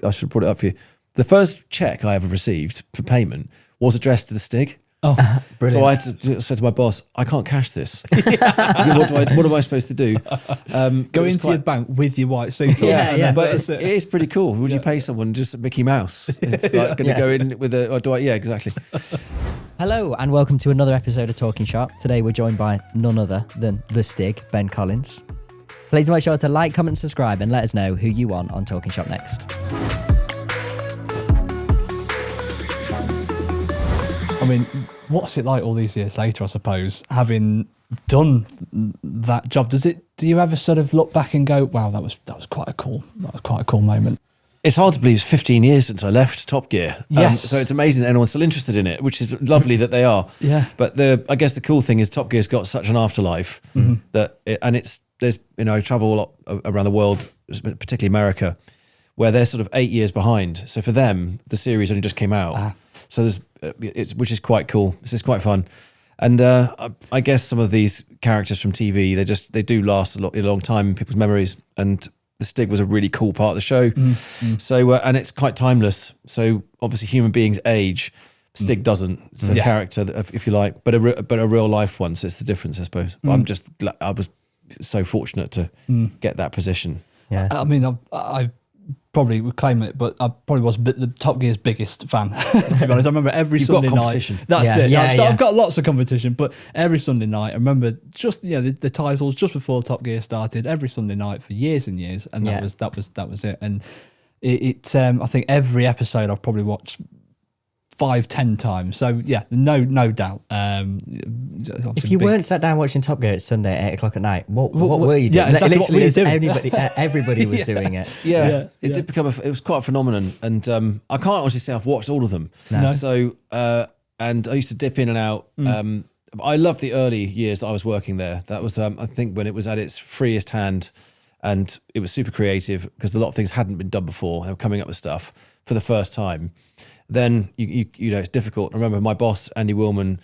I should have brought it up for you. The first check I ever received for payment was addressed to the Stig. Oh, brilliant. So I had to say to my boss, I can't cash this. What am I supposed to do? Go into your bank with your white suit on. Yeah. But it is pretty cool. Would you pay someone just Mickey Mouse? It's like going to go in with a, or do I? Yeah, exactly. Hello and welcome to another episode of Talkin Shop. Today we're joined by none other than the Stig, Ben Collins. Please make sure to like, comment and subscribe and let us know who you want on Talkin Shop next. I mean, what's it like all these years later, I suppose, having done that job? Do you ever sort of look back and go, wow, that was quite a cool moment? It's hard to believe it's 15 years since I left Top Gear. Yes. So it's amazing that anyone's still interested in it, which is lovely that they are. Yeah. But I guess the cool thing is Top Gear's got such an afterlife that, there's I travel a lot around the world, particularly America, where they're sort of 8 years behind. So for them, the series only just came out. So which is quite cool. This is quite fun. And I guess some of these characters from TV, they do last a long time in people's memories. And the Stig was a really cool part of the show. So and it's quite timeless. So obviously human beings age. Stig doesn't. It's a character, if you like, but a real life one. So it's the difference, I suppose. I'm just glad, I was so fortunate to get that position. Yeah. I mean, I probably would claim it, but I probably was the Top Gear's biggest fan, to be honest. I remember every You've Sunday got night. competition. That's it. Yeah, So yeah. I've got lots of competition, but every Sunday night, I remember just the titles just before Top Gear started. Every Sunday night for years and years, and that was it. And it I think every episode I've probably watched 5-10 times. So yeah, no doubt. If you weren't sat down watching Top Gear at Sunday at 8 o'clock at night, what were you doing? Yeah, exactly, what were you doing? Everybody was doing it. Yeah, it did become it was quite a phenomenon, and I can't honestly say I've watched all of them. No. So and I used to dip in and out. I loved the early years that I was working there. That was I think when it was at its freest hand, and it was super creative because a lot of things hadn't been done before. They were coming up with stuff for the first time. Then you know it's difficult. I remember my boss Andy Willman.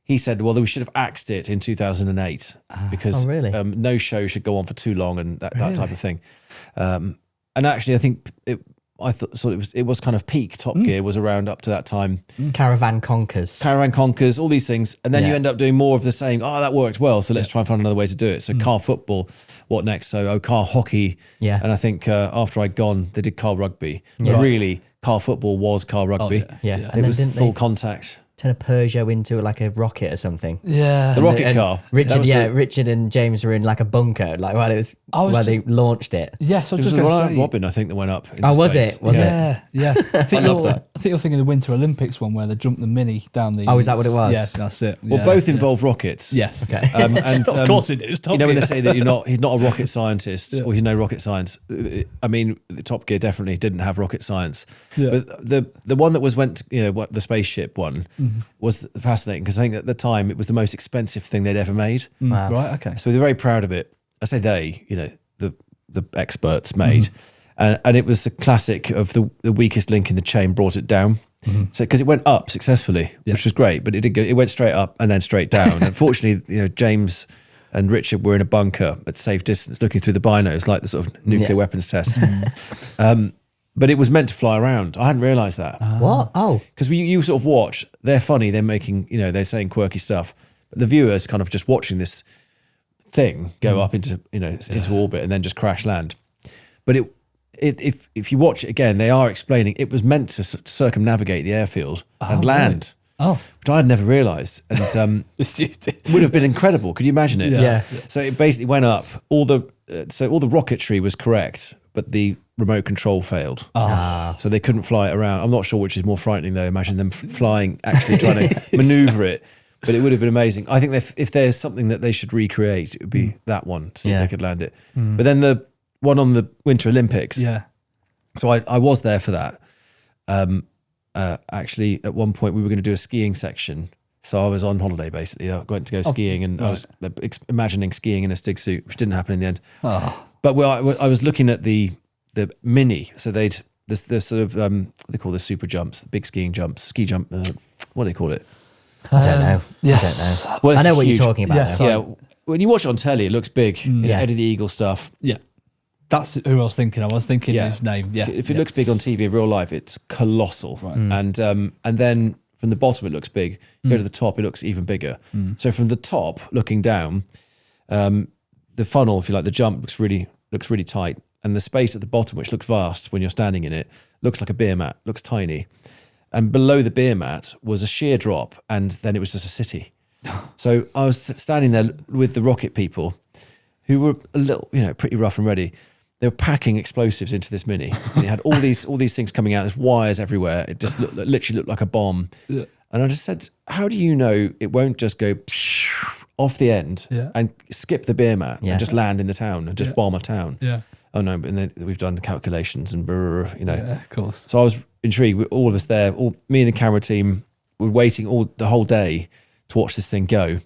He said, "Well, we should have axed it in 2008 because really? No show should go on for too long and that type of thing." And actually, I think it was kind of peak Top Gear was around up to that time. Caravan Conquers, all these things, and then you end up doing more of the same. Oh, that worked well, so let's try and find another way to do it. So car football, what next? So car hockey, and I think after I'd gone, they did car rugby. But really, car football was car rugby. Yeah. It was full contact. Turn a Peugeot into like a rocket or something. Yeah, the rocket car. Richard and James were in like a bunker, like while they launched it. Yes, I was It was just going to say. Robin, I think, that went up. Into Was space. it? Was it? Yeah. I think love that. I think you're thinking of the Winter Olympics one where they jumped the Mini down the. Oh, is that what it was? Yeah, that's it. Well, both involve rockets. Yes. Okay. And Of course it is. You know when they say that he's not a rocket scientist or he's no rocket science. I mean, the Top Gear definitely didn't have rocket science. Yeah. But the one that the spaceship one was fascinating because I think at the time it was the most expensive thing they'd ever made. Wow. Right. Okay. So they're very proud of it. I say the experts made, and it was a classic of the weakest link in the chain brought it down. So because it went up successfully, which was great, but it went straight up and then straight down. Unfortunately, James and Richard were in a bunker at safe distance, looking through the binos like the sort of nuclear weapons test. But it was meant to fly around. I hadn't realised that. What? Oh, Because you sort of watch, they're funny, they're making, they're saying quirky stuff, but the viewers kind of just watching this thing go up into orbit and then just crash land. But if you watch it again, they are explaining it was meant to circumnavigate the airfield and land. Oh, Which I had never realised, and would have been incredible. Could you imagine it? Yeah. So it basically went up. All the rocketry was correct, but the remote control failed. So they couldn't fly it around. I'm not sure which is more frightening though. Imagine them flying, actually trying to manoeuvre it. But it would have been amazing. I think if there's something that they should recreate, it would be that one to see if they could land it. But then the one on the Winter Olympics. yeah. So I was there for that. Actually, at one point we were going to do a skiing section. So I was on holiday basically. I went to go skiing, and I was imagining skiing in a Stig suit, which didn't happen in the end. But I was looking at the Mini. So the sort of what they call the super jumps, the big ski jump. What do they call it? I don't know. Yes. I don't know. Well, I it's know what huge. you're talking about. Yeah. though. Yeah, when you watch it on telly, it looks big. Yeah. Eddie the Eagle stuff. Yeah. That's who I was thinking. I was thinking his name. Yeah. If it looks big on TV in real life, it's colossal. Right. And then from the bottom, it looks big. You go to the top, it looks even bigger. So from the top, looking down, the funnel, if you like, the jump looks really tight. And the space at the bottom, which looks vast when you're standing in it, looks like a beer mat, looks tiny. And below the beer mat was a sheer drop, and then it was just a city. So I was standing there with the rocket people, who were a little, pretty rough and ready. They were packing explosives into this Mini, and it had all these things coming out. There's wires everywhere. It just literally looked like a bomb. Yeah. And I just said, "How do you know it won't just go off the end and skip the beer mat and just land in the town and just bomb a town?" Yeah. Oh no, but then we've done the calculations and Yeah, of course. So I was intrigued. All of us there, me and the camera team, were waiting the whole day to watch this thing go,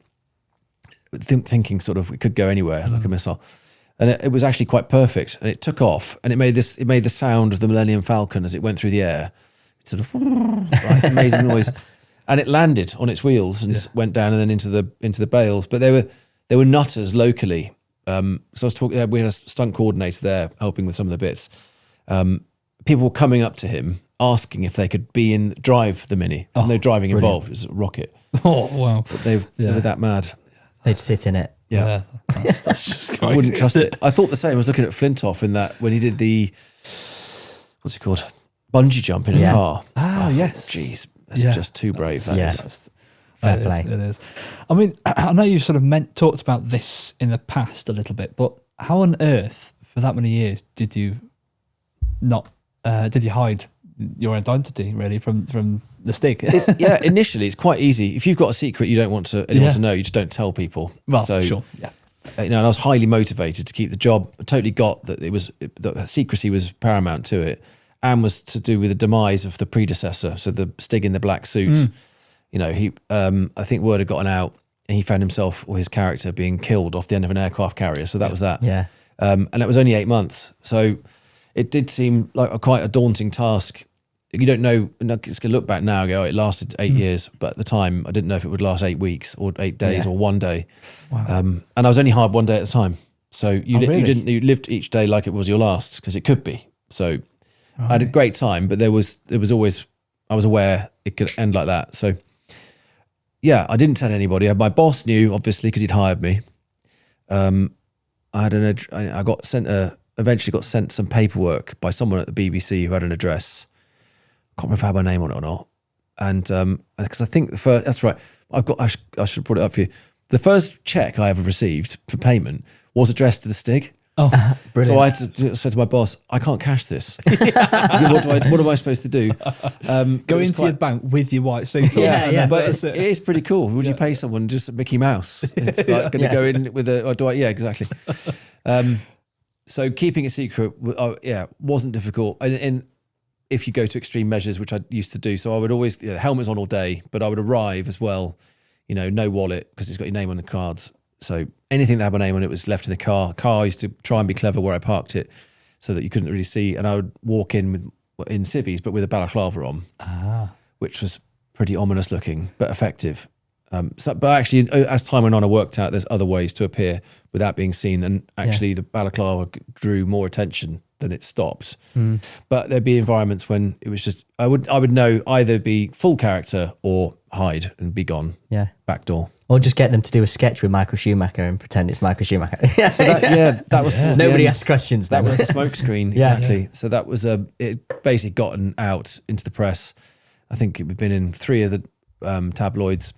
thinking sort of it could go anywhere like a missile. And it was actually quite perfect, and it took off, and it made the sound of the Millennium Falcon as it went through the air. It's sort of amazing noise, and it landed on its wheels and went down and then into the bales. But they were nutters locally. So I was talking. We had a stunt coordinator there helping with some of the bits. People were coming up to him asking if they could drive the Mini. There's no driving involved. It was a rocket. Oh wow! But they were that mad. They'd sit in it. Yeah. That's just crazy. I wouldn't trust it. I thought the same. I was looking at Flintoff in that when he did the, what's it called? Bungee jump in a car. Yes. Jeez. That's just too brave. That is. Fair play. It is. I mean, I know you've sort of talked about this in the past a little bit, but how on earth for that many years did you hide your identity really from the Stig? Initially it's quite easy. If you've got a secret you don't want anyone to know, you just don't tell people. Well, sure. Yeah. And I was highly motivated to keep the job. I totally got that that secrecy was paramount to it, and was to do with the demise of the predecessor. So the Stig in the black suit, he I think word had gotten out, and he found himself or his character being killed off the end of an aircraft carrier. So that was that. Yeah. And it was only 8 months. So it did seem like quite a daunting task. You don't know, and I can look back now and go, it lasted 8 years, but at the time I didn't know if it would last 8 weeks or 8 days or 1 day. Wow. And I was only hired 1 day at a time. So you lived each day like it was your last, because it could be. So I had a great time, but there was always, I was aware it could end like that. So yeah, I didn't tell anybody. My boss knew, obviously, because he'd hired me. I eventually got sent some paperwork by someone at the BBC who had an address. Can't remember if I had my name on it or not. And because I think that's right. I should put it up for you. The first check I ever received for payment was addressed to the Stig. Oh, brilliant. So I had to say to my boss, I can't cash this. What am I supposed to do? Go into your bank with your white suit on. Yeah. But it is pretty cool. Would you pay someone just Mickey Mouse? It's like going to go in with yeah, exactly. So keeping a secret, wasn't difficult. And if you go to extreme measures, which I used to do, so I would always, helmets on all day, but I would arrive as well, no wallet, because it's got your name on the cards. So anything that had my name on it was left in the car. I used to try and be clever where I parked it so that you couldn't really see. And I would walk in in civvies, but with a balaclava on, which was pretty ominous looking, but effective. But actually, as time went on, I worked out there's other ways to appear without being seen. And actually, the balaclava drew more attention than it stopped. But there'd be environments when it was just, I would know either be full character or hide and be gone. Yeah. Back door. Or just get them to do a sketch with Michael Schumacher and pretend it's Michael Schumacher. So that was towards Nobody the end. asked questions. That was the smoke screen, Yeah. exactly. So that was it basically gotten out into the press. I think it had been in 3 of the tabloids,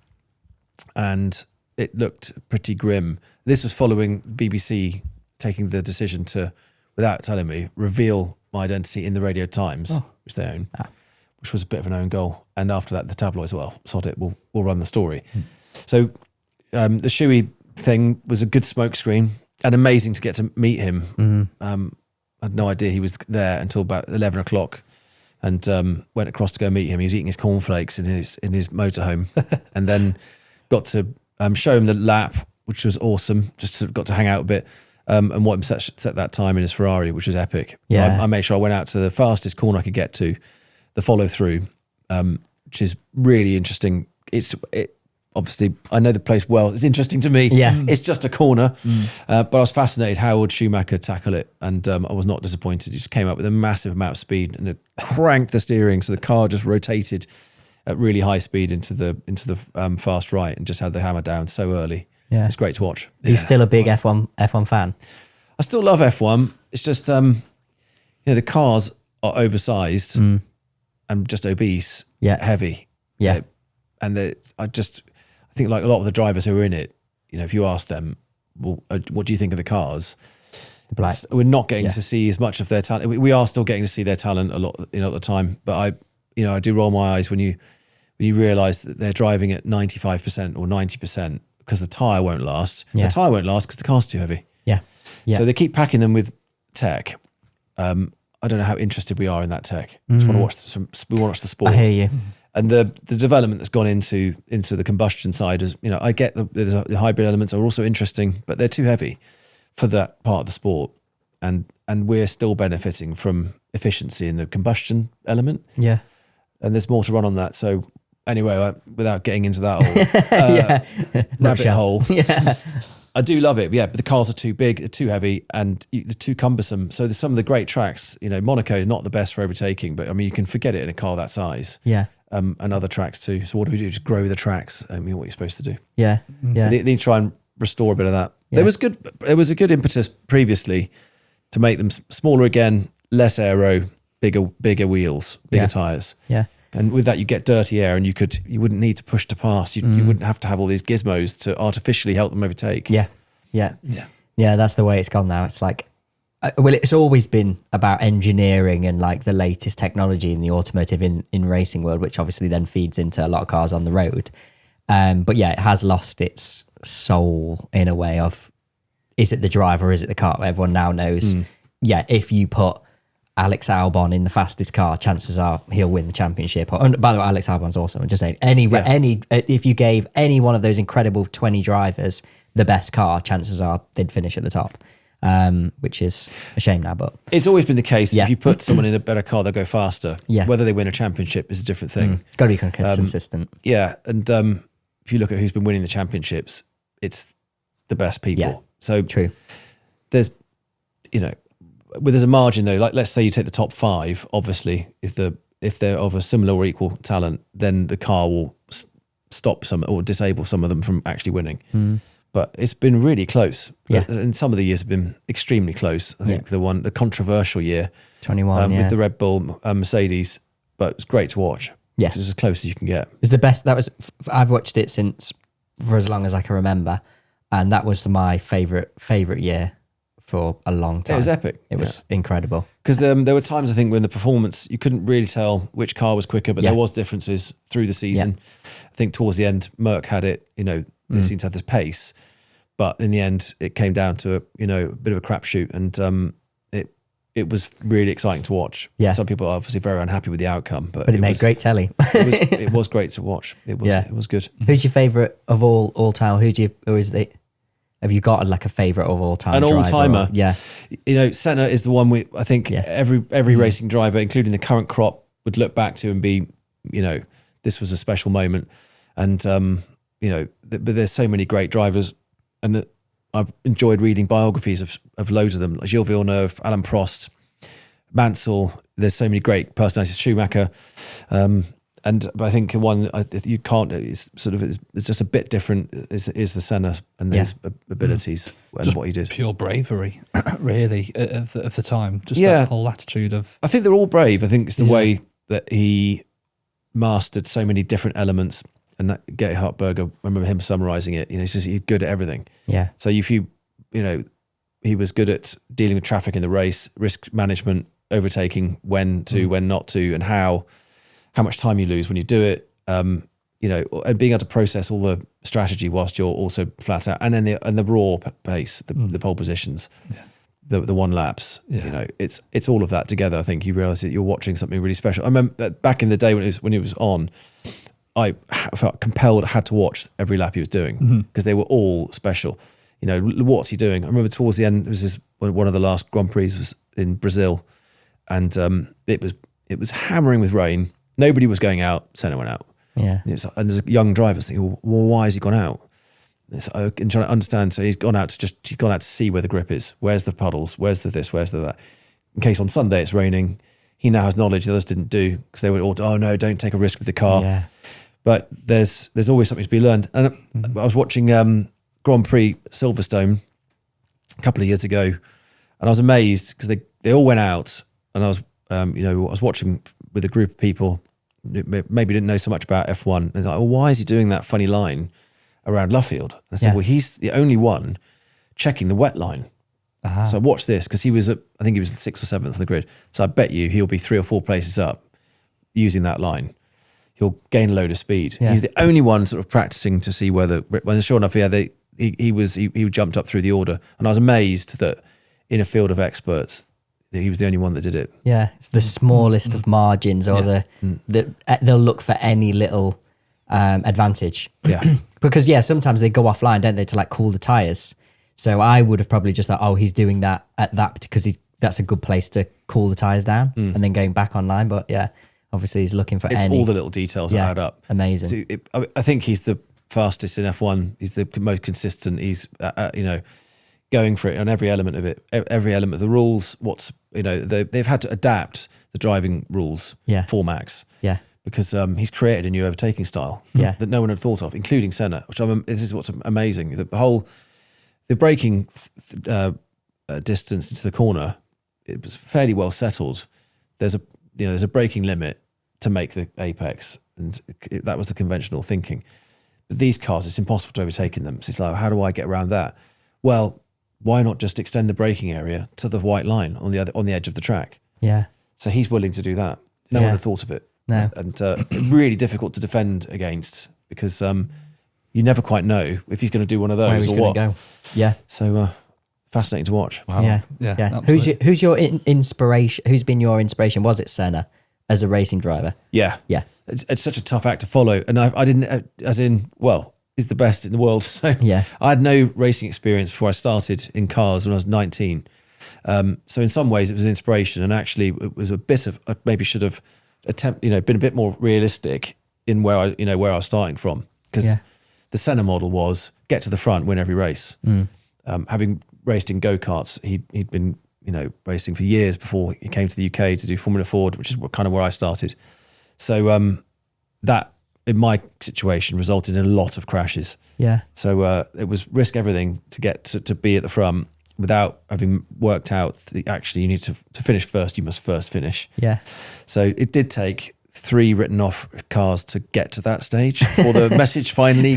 and it looked pretty grim. This was following BBC taking the decision to, without telling me, reveal my identity in the Radio Times, which they own, which was a bit of an own goal. And after that, the tabloids, well, sod it, we'll run the story. So the Shuey thing was a good smokescreen and amazing to get to meet him. I had no idea he was there until about 11 o'clock, and went across to go meet him. He was eating his cornflakes in his motorhome, and then got to show him the lap, which was awesome. Just sort of got to hang out a bit, and what him set that time in his Ferrari, which was epic. Yeah. I made sure I went out to the fastest corner I could get to, the follow through, which is really interesting. obviously I know the place well. It's interesting to me. Yeah. It's just a corner. But I was fascinated how would Schumacher tackle it. And I was not disappointed. He just came up with a massive amount of speed and it cranked the steering. So the car just rotated at really high speed into the fast right and just had the hammer down so early. Yeah. It's great to watch. He's still a big F1 fan. I still love F1. It's just, the cars are oversized and just obese, heavy. Yeah. And I think like a lot of the drivers who are in it, if you ask them, well, what do you think of the cars? We're not getting to see as much of their talent. We are still getting to see their talent a lot, at the time. But I do roll my eyes when you realise that they're driving at 95% or 90% because the tyre won't last. Yeah. The tyre won't last because the car's too heavy. Yeah. Yeah. So they keep packing them with tech. I don't know how interested we are in that tech. We just want to watch we want to watch the sport. I hear you. And the development that's gone into the combustion side is, I get the hybrid elements are also interesting, but they're too heavy for that part of the sport. And we're still benefiting from efficiency in the combustion element. Yeah. And there's more to run on that. So anyway, without getting into that whole rabbit hole, I do love it. Yeah, but the cars are too big, they're too heavy, and they're too cumbersome. So there's some of the great tracks. Monaco is not the best for overtaking, but I mean, you can forget it in a car that size. Yeah. And other tracks too. So what do we do? Just grow the tracks. I mean, what you're supposed to do. Yeah. Yeah. They need to try and restore a bit of that. Yeah. There was a good impetus previously to make them smaller again, less aero, bigger wheels, bigger tires. Yeah. And with that, you get dirty air, and you wouldn't need to push to pass. You wouldn't have to have all these gizmos to artificially help them overtake. Yeah. Yeah. Yeah. Yeah. That's the way it's gone now. It's like, it's always been about engineering and like the latest technology in the automotive in racing world, which obviously then feeds into a lot of cars on the road. But yeah, it has lost its soul in a way of, is it the driver or is it the car? Everyone now knows, if you put Alex Albon in the fastest car, chances are he'll win the championship. And by the way, Alex Albon's awesome. I'm just saying, if you gave any one of those incredible 20 drivers the best car, chances are they'd finish at the top. Which is a shame now, but it's always been the case. If you put someone in a better car, they'll go faster. Yeah. Whether they win a championship is a different thing. It's got to be consistent. Yeah, and if you look at who's been winning the championships, it's the best people. Yeah. So true. There's, there's a margin though. Like let's say you take the top 5. Obviously, if they're of a similar or equal talent, then the car will stop some or disable some of them from actually winning. But it's been really close. Yeah. And some of the years have been extremely close. I think the controversial year 21 with the Red Bull Mercedes, but it's great to watch. Yeah. It's as close as you can get. It's the best. I've watched it for as long as I can remember. And that was my favorite year for a long time. It was epic. It was incredible. Because there were times, I think, when the performance, you couldn't really tell which car was quicker, but there was differences through the season. I think towards the end, Merc had it, they seemed to have this pace. But in the end, it came down to a bit of a crapshoot, and it was really exciting to watch. Yeah. Some people are obviously very unhappy with the outcome, but it made great telly. it was great to watch. It was good. Who's your favourite of all time? Have you got like a favourite of all time? An all timer. Yeah. Senna is the one I think every racing driver, including the current crop, would look back to and be, this was a special moment. And but there's so many great drivers, and I've enjoyed reading biographies of loads of them, like Gilles Villeneuve, Alain Prost, Mansell. There's so many great personalities, Schumacher. But I think one you can't, it's just a bit different is the Senna and his abilities and just what he did. Pure bravery, really, of the time. Just that whole attitude of... I think they're all brave. I think it's the way that he mastered so many different elements. And that Gerhard Berger, I remember him summarising it, he's good at everything. Yeah. So if he was good at dealing with traffic in the race, risk management, overtaking, when to, when not to, and how much time you lose when you do it, and being able to process all the strategy whilst you're also flat out, and then the raw pace, the pole positions, the one laps, it's all of that together. I think you realise that you're watching something really special. I remember back in the day when it was on, I felt compelled, I had to watch every lap he was doing because they were all special. What's he doing? I remember towards the end, it was one of the last Grand Prix was in Brazil, and it was hammering with rain. Nobody was going out. Senna went out. Yeah. And there's a young driver thinking, well, why has he gone out? And trying to understand. So he's gone out to see where the grip is. Where's the puddles? Where's the this? Where's the that? In case on Sunday it's raining, he now has knowledge the others didn't do, because they were all, oh no, don't take a risk with the car. Yeah. But there's always something to be learned. And I was watching Grand Prix Silverstone a couple of years ago, and I was amazed because they all went out, and I was I was watching with a group of people who maybe didn't know so much about F1. And they're like, well, why is he doing that funny line around Luffield? And I said, well, he's the only one checking the wet line. So watch this, because I think he was 6th or 7th on the grid. So I bet you he'll be 3 or 4 places up using that line. He'll gain a load of speed. Yeah. He's the only one sort of practicing to see whether, when sure enough, he jumped up through the order. And I was amazed that in a field of experts, that he was the only one that did it. Yeah, it's the smallest of margins, or they'll look for any little advantage. Yeah. Because sometimes they go offline, don't they, to like cool the tires. So I would have probably just thought, oh, he's doing that at that because that's a good place to cool the tires down, and then going back online. But yeah, obviously he's looking for all the little details that add up. Amazing. So I think he's the fastest in F1. He's the most consistent. He's going for it on every element of it, every element of the rules. They've had to adapt the driving rules for Max. Yeah. Because he's created a new overtaking style that no one had thought of, including Senna. This is what's amazing. The braking distance into the corner, it was fairly well settled. There's a braking limit to make the apex, and that was the conventional thinking. But these cars, it's impossible to overtake in them. So it's like, how do I get around that? Well, why not just extend the braking area to the white line on the edge of the track? Yeah. So he's willing to do that. No one had thought of it. No. And really difficult to defend against, because you never quite know if he's going to do one of those or what. Go. Yeah. So fascinating to watch. Wow. Yeah. Who's your inspiration? Who's been your inspiration? Was it Senna as a racing driver? Yeah. Yeah. It's such a tough act to follow, and I didn't, he's the best in the world. So I had no racing experience before I started in cars when I was 19. So in some ways it was an inspiration, and actually it was a bit of, I maybe should have been a bit more realistic in where I was starting from, because the Senna model was get to the front, win every race. Having raced in go-karts, he'd been racing for years before he came to the UK to do Formula Ford, which is kind of where I started. So that in my situation resulted in a lot of crashes. Yeah. So it was risk everything to get to be at the front without having worked out that actually you need to finish first. You must first finish. Yeah. So it did take 3 written off cars to get to that stage before the message finally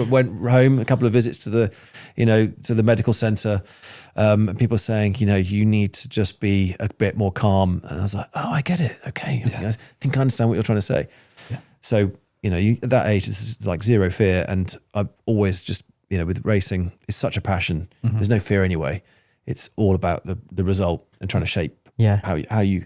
went home. A couple of visits to the medical centre, and people saying, you need to just be a bit more calm. And I was like, oh, I get it. Okay. I think I understand what you're trying to say. Yeah. So, at that age, this is like zero fear. And I've always just, with racing, it's such a passion. Mm-hmm. There's no fear anyway. It's all about the result and trying to shape how you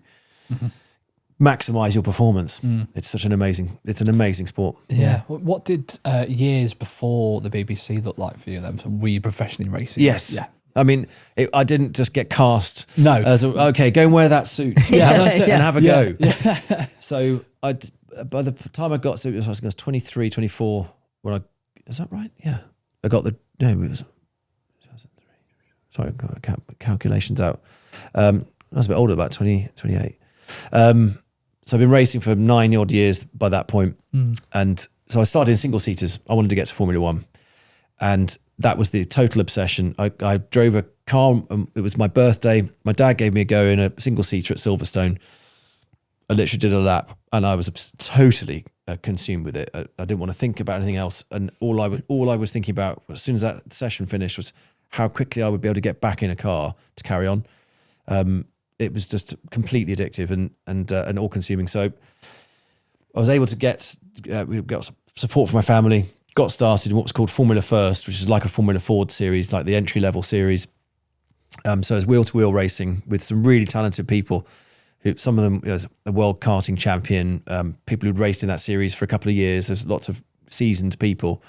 maximize your performance. It's such an amazing sport. Yeah. What did years before the BBC look like for you then? Were you professionally racing? Yes. Yeah. I mean, I didn't just get cast. No. As okay, go and wear that suit. And have a go. Yeah. So by the time I got to, I was 23, 24. Is that right? Yeah. I got it was 2003. Sorry, I've got calculations out. I was a bit older, about 20, 28. So I've been racing for 9 odd years by that point. And so I started in single seaters. I wanted to get to Formula One. And that was the total obsession. I drove a car. It was my birthday. My dad gave me a go in a single seater at Silverstone. I literally did a lap, and I was totally consumed with it. I didn't want to think about anything else. And all I was thinking about as soon as that session finished was how quickly I would be able to get back in a car to carry on. It was just completely addictive and all consuming. So I was able to we got support from my family, got started in what was called Formula First, which is like a Formula Ford series, like the entry level series. So it's wheel to wheel racing with some really talented people. Some of them, there's a world karting champion, people who'd raced in that series for a couple of years. There's lots of seasoned people.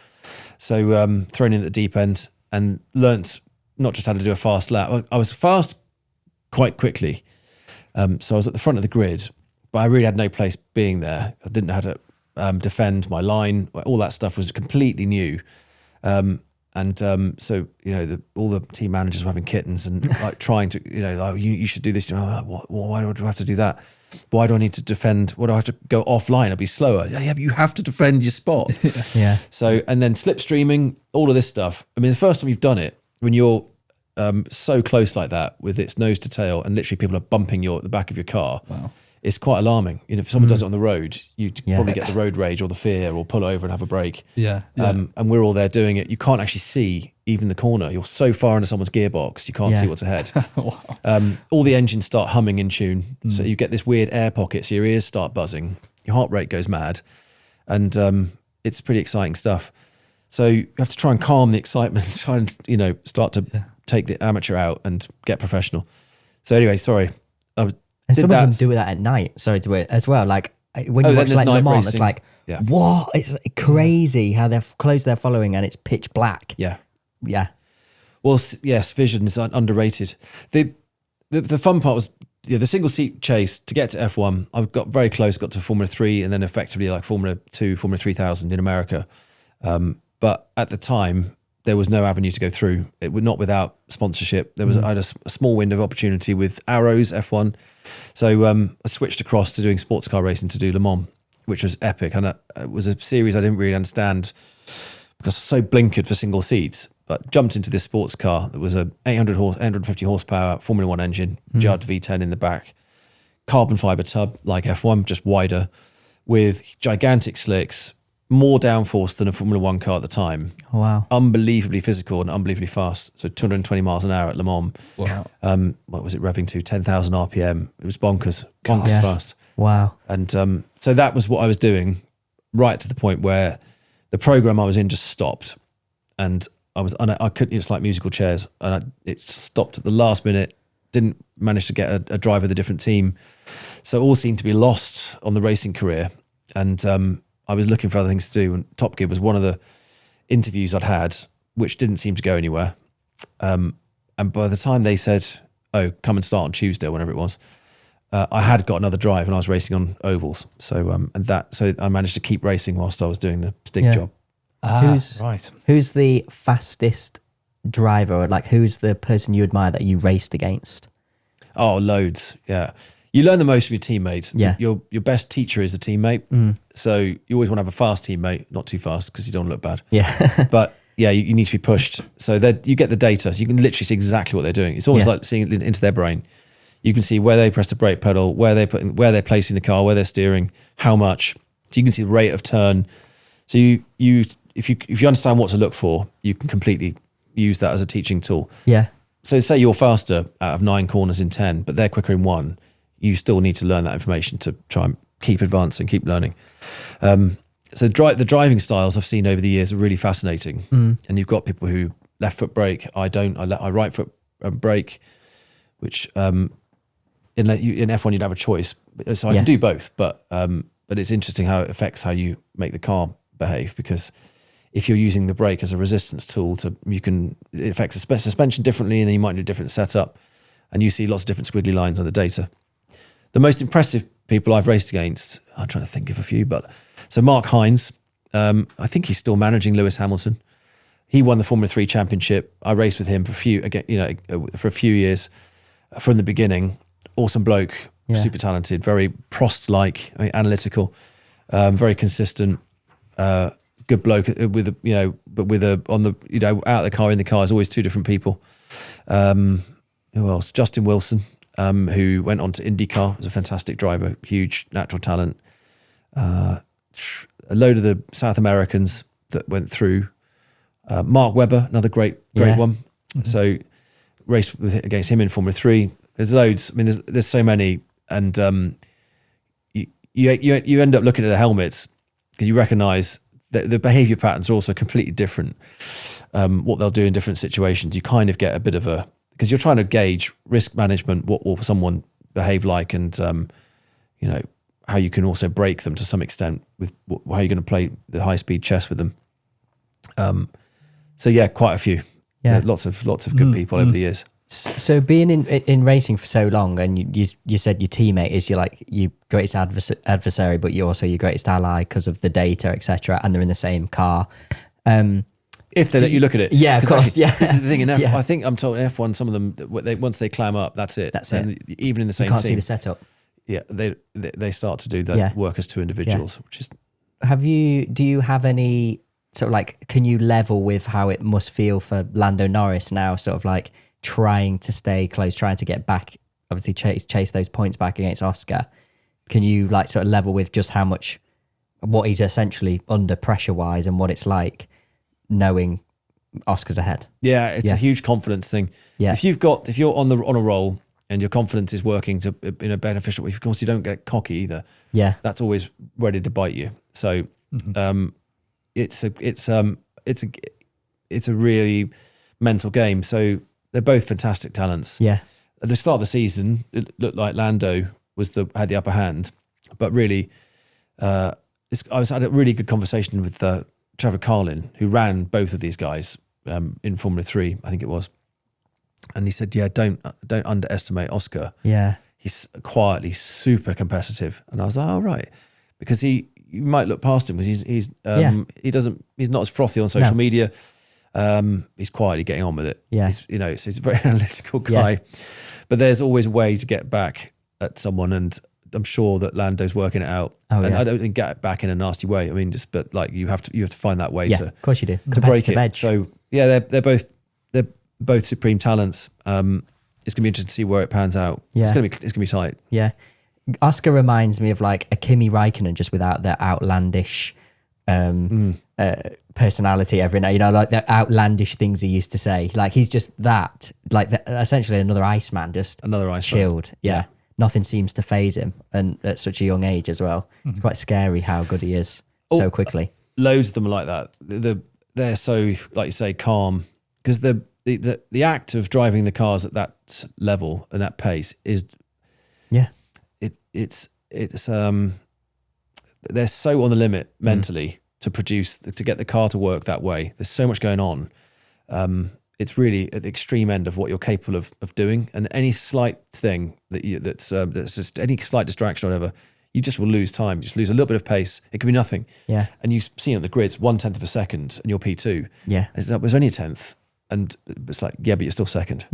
So thrown in at the deep end and learnt not just how to do a fast lap. I was fast quite quickly. So I was at the front of the grid, but I really had no place being there. I didn't know how to defend my line. All that stuff was completely new. So, all the team managers were having kittens and like trying to, you should do this. Why do I have to do that? Why do I need to defend? Why do I have to go offline? I'll be slower. Yeah, but you have to defend your spot. Yeah. So, and then slipstreaming, all of this stuff. I mean, the first time you've done it, when you're so close like that with its nose to tail and literally people are bumping the back of your car. Wow. It's quite alarming. If someone does it on the road, you probably get the road rage or the fear or pull over and have a break. Yeah. And we're all there doing it. You can't actually see even the corner. You're so far into someone's gearbox, you can't see what's ahead. Wow. All the engines start humming in tune. So you get this weird air pocket. So your ears start buzzing. Your heart rate goes mad. And it's pretty exciting stuff. So you have to try and calm the excitement, try and, start to take the amateur out and get professional. So anyway, sorry. And some of them do that at night. Sorry to it as well. Like when you watch like Le Mans, it's like, what? It's crazy how they're clothes they're following and it's pitch black. Yeah. Yeah. Well, yes, vision is underrated. The fun part was the single seat chase to get to F1. I got very close, got to Formula 3 and then effectively like Formula 2, Formula 3000 in America. But at the time, there was no avenue to go through. It was not without sponsorship. I had a small window of opportunity with Arrows F1. So I switched across to doing sports car racing to do Le Mans, which was epic. And it was a series I didn't really understand because I was so blinkered for single seats, but jumped into this sports car that was a 850 horsepower Formula 1 engine, Judd V10 in the back, carbon fiber tub like F1, just wider, with gigantic slicks, more downforce than a Formula 1 car at the time. Oh, wow. Unbelievably physical and unbelievably fast. So 220 miles an hour at Le Mans. Wow. What was it revving to? 10,000 RPM. It was bonkers fast. Wow. And so that was what I was doing right to the point where the program I was in just stopped. And I couldn't, it's like musical chairs. And it stopped at the last minute. Didn't manage to get a driver with a different team. So it all seemed to be lost on the racing career. And I was looking for other things to do, and Top Gear was one of the interviews I'd had, which didn't seem to go anywhere. And by the time they said, "Oh, come and start on Tuesday," or whenever it was, I had got another drive, and I was racing on ovals. So so I managed to keep racing whilst I was doing the Stig job. Who's the fastest driver, or like who's the person you admire that you raced against? Oh, loads. Yeah. You learn the most from your teammates. Yeah. Your best teacher is the teammate. So you always want to have a fast teammate, not too fast because you don't look bad. Yeah. But yeah, you need to be pushed. So that you get the data, so you can literally see exactly what they're doing. It's almost like seeing it into their brain. You can see where they press the brake pedal, where they're placing the car, where they're steering, how much. So you can see the rate of turn. So if you understand what to look for, you can completely use that as a teaching tool. Yeah. So say you're faster out of 9 corners in 10, but they're quicker in 1. You still need to learn that information to try and keep advancing, keep learning. So the driving styles I've seen over the years are really fascinating. And you've got people who left foot brake. I don't. I right foot brake, which in F1 you'd have a choice. So I can do both, but it's interesting how it affects how you make the car behave, because if you're using the brake as a resistance tool, it affects the suspension differently, and then you might need a different setup, and you see lots of different squiggly lines on the data. The most impressive people I've raced against, I'm trying to think of a few, so Mark Hines, I think he's still managing Lewis Hamilton. He won the Formula 3 championship. I raced with him for a few years from the beginning. Awesome bloke, super talented, very Prost-like, analytical, very consistent, good bloke out of the car, in the car is always 2 different people. Who else? Justin Wilson. Who went on to IndyCar, was a fantastic driver, huge natural talent. A load of the South Americans that went through. Mark Webber, another great one. So raced against him in Formula 3. There's loads. I mean, there's so many, and you end up looking at the helmets because you recognise that the behaviour patterns are also completely different. What they'll do in different situations, you kind of get a bit of because you're trying to gauge risk management, what will someone behave like, and how you can also break them to some extent with how you're going to play the high speed chess with them. So yeah, quite a few. Yeah, lots of good people over the years. So being in racing for so long, and you said your teammate is your greatest adversary, but you're also your greatest ally because of the data, etc., and they're in the same car. If they let you look at it. Yeah, of course. Actually, Yeah. This is the thing in F1. I think I'm told in F1, some of them, once they clam up, that's it. That's and it. Even in the same you can't team. see the setup. Yeah, they start to do that work as two individuals, which is... Do you have any sort of like, can you level with how it must feel for Lando Norris now, sort of like trying to stay close, trying to get back, obviously chase those points back against Oscar? Can you like sort of level with just how much, what he's essentially under pressure wise and what it's like knowing Oscar's ahead? Yeah, it's a huge confidence thing. Yeah. If you're on a roll and your confidence is working in a beneficial way, of course you don't get cocky either. Yeah. That's always ready to bite you. So it's a really mental game. So they're both fantastic talents. Yeah. At the start of the season, it looked like Lando had the upper hand, but really, I had a really good conversation with Trevor Carlin, who ran both of these guys in Formula 3, I think it was, and he said, "Yeah, don't underestimate Oscar. Yeah, he's quietly super competitive." And I was like, "Oh right," because you might look past him because he's not as frothy on social media. He's quietly getting on with it. Yeah. He's a very analytical guy, but there's always a way to get back at someone, and I'm sure that Lando's working it out. I don't think get back in a nasty way. I mean, but like you have to find that way to, of course you do, to break it. Edge. So yeah, they're both supreme talents. It's gonna be interesting to see where it pans out. Yeah. It's gonna be tight. Yeah. Oscar reminds me of like a Kimi Räikkönen, just without the outlandish personality every night, like the outlandish things he used to say. Like he's just that, like essentially another Iceman, just another Iceman. Chilled. Yeah. Nothing seems to faze him, and at such a young age as well. It's quite scary how good he is so quickly. Loads of them are like that. They're so, like you say, calm, because the act of driving the cars at that level and that pace is they're so on the limit mentally to get the car to work that way. There's so much going on. It's really at the extreme end of what you're capable of doing, and any slight thing that's just any slight distraction or whatever, you just will lose time. You just lose a little bit of pace. It could be nothing. Yeah. And you see it on the grids, 1/10 of a second, and you're P2. Yeah. It's only a tenth, and it's like, yeah, but you're still second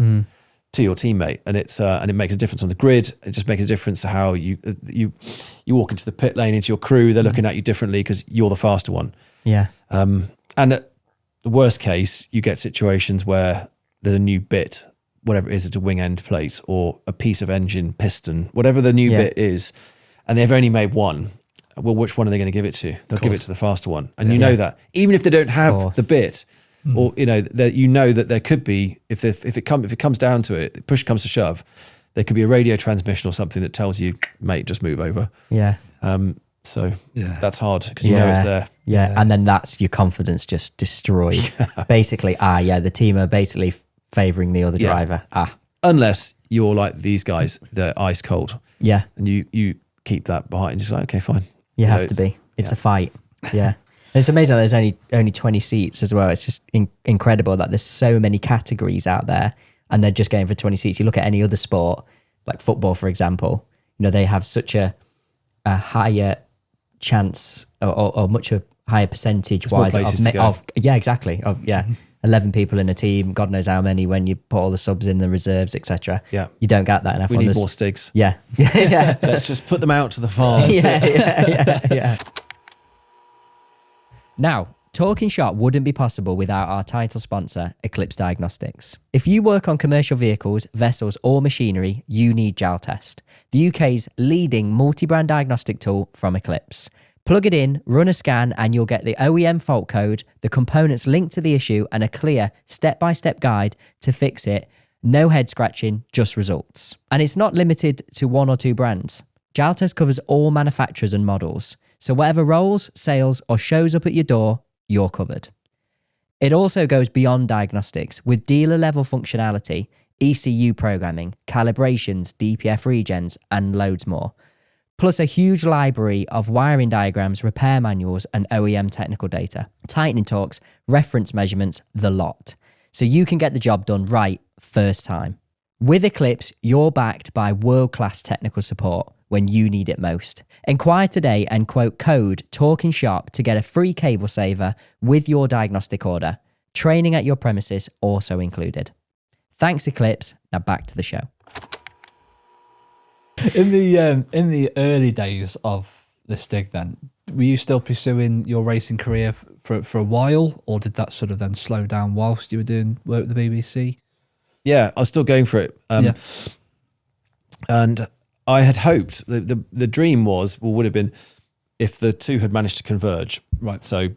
to your teammate, and it makes a difference on the grid. It just makes a difference to how you walk into the pit lane, into your crew. They're looking at you differently because you're the faster one. Yeah. And at the worst case, you get situations where there's a new bit, whatever it is, it's a wing end plate or a piece of engine piston, whatever the new bit is, and they've only made one. Well, which one are they going to give it to? They'll give it to the faster one, and you know that, even if they don't have the bit. Or that there could be, if it comes down to it, push comes to shove, there could be a radio transmission or something that tells you, mate, just move over. Yeah. So that's hard because you know it's there. Yeah, and then that's your confidence just destroyed. Basically, the team are basically favouring the other driver. Unless you're like these guys, they're ice cold. Yeah. And you keep that behind, just like, okay, fine. You have to be. It's a fight. Yeah. It's amazing that there's only 20 seats as well. It's just incredible that there's so many categories out there and they're just going for 20 seats. You look at any other sport, like football, for example, they have such a higher chance or much a higher percentage wise of 11 people in a team, God knows how many when you put all the subs in, the reserves, etc. Yeah. You don't get that in F1. We need more Stigs. Yeah. Yeah. Let's just put them out to the farms. Yeah. Now, Talkin Shop wouldn't be possible without our title sponsor, Eclipse Diagnostics. If you work on commercial vehicles, vessels or machinery, you need Jaltest, the UK's leading multi-brand diagnostic tool from Eclipse. Plug it in, run a scan, and you'll get the OEM fault code, the components linked to the issue, and a clear step-by-step guide to fix it. No head scratching, just results. And it's not limited to one or two brands. Jaltest covers all manufacturers and models. So whatever rolls, sails, or shows up at your door, you're covered. It also goes beyond diagnostics with dealer-level functionality, ECU programming, calibrations, DPF regens, and loads more. Plus a huge library of wiring diagrams, repair manuals, and OEM technical data. Tightening torques, reference measurements, the lot. So you can get the job done right first time. With Eclipse, you're backed by world-class technical support when you need it most. Enquire today and quote code TALKINSHOP to get a free cable saver with your diagnostic order. Training at your premises also included. Thanks, Eclipse. Now back to the show. In the early days of the Stig, then were you still pursuing your racing career for a while, or did that sort of then slow down whilst you were doing work with the BBC? Yeah, I was still going for it. And I had hoped the dream would have been if the two had managed to converge. Right. So,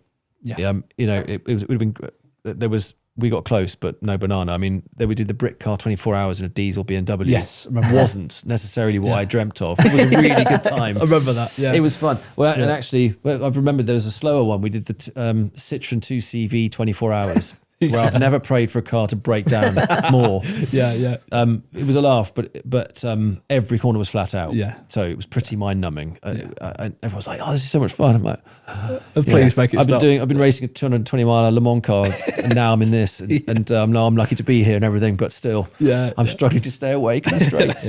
it would have been. We got close, but no banana. I mean, we did the brick car 24 hours in a diesel BMW. Yes, wasn't necessarily what I dreamt of. It was a really good time. I remember that. Yeah, it was fun. Well, and actually, I've remembered there was a slower one. We did the Citroen 2CV 24 hours. Where I've never prayed for a car to break down more. Yeah. It was a laugh, but every corner was flat out. Yeah. So it was pretty mind numbing. And everyone was like, "Oh, this is so much fun." I'm like, "Please make it stop." I've been racing a 220 mile Le Mans car, and now I'm in this, and now I'm lucky to be here and everything. But still, I'm struggling to stay awake in the straights.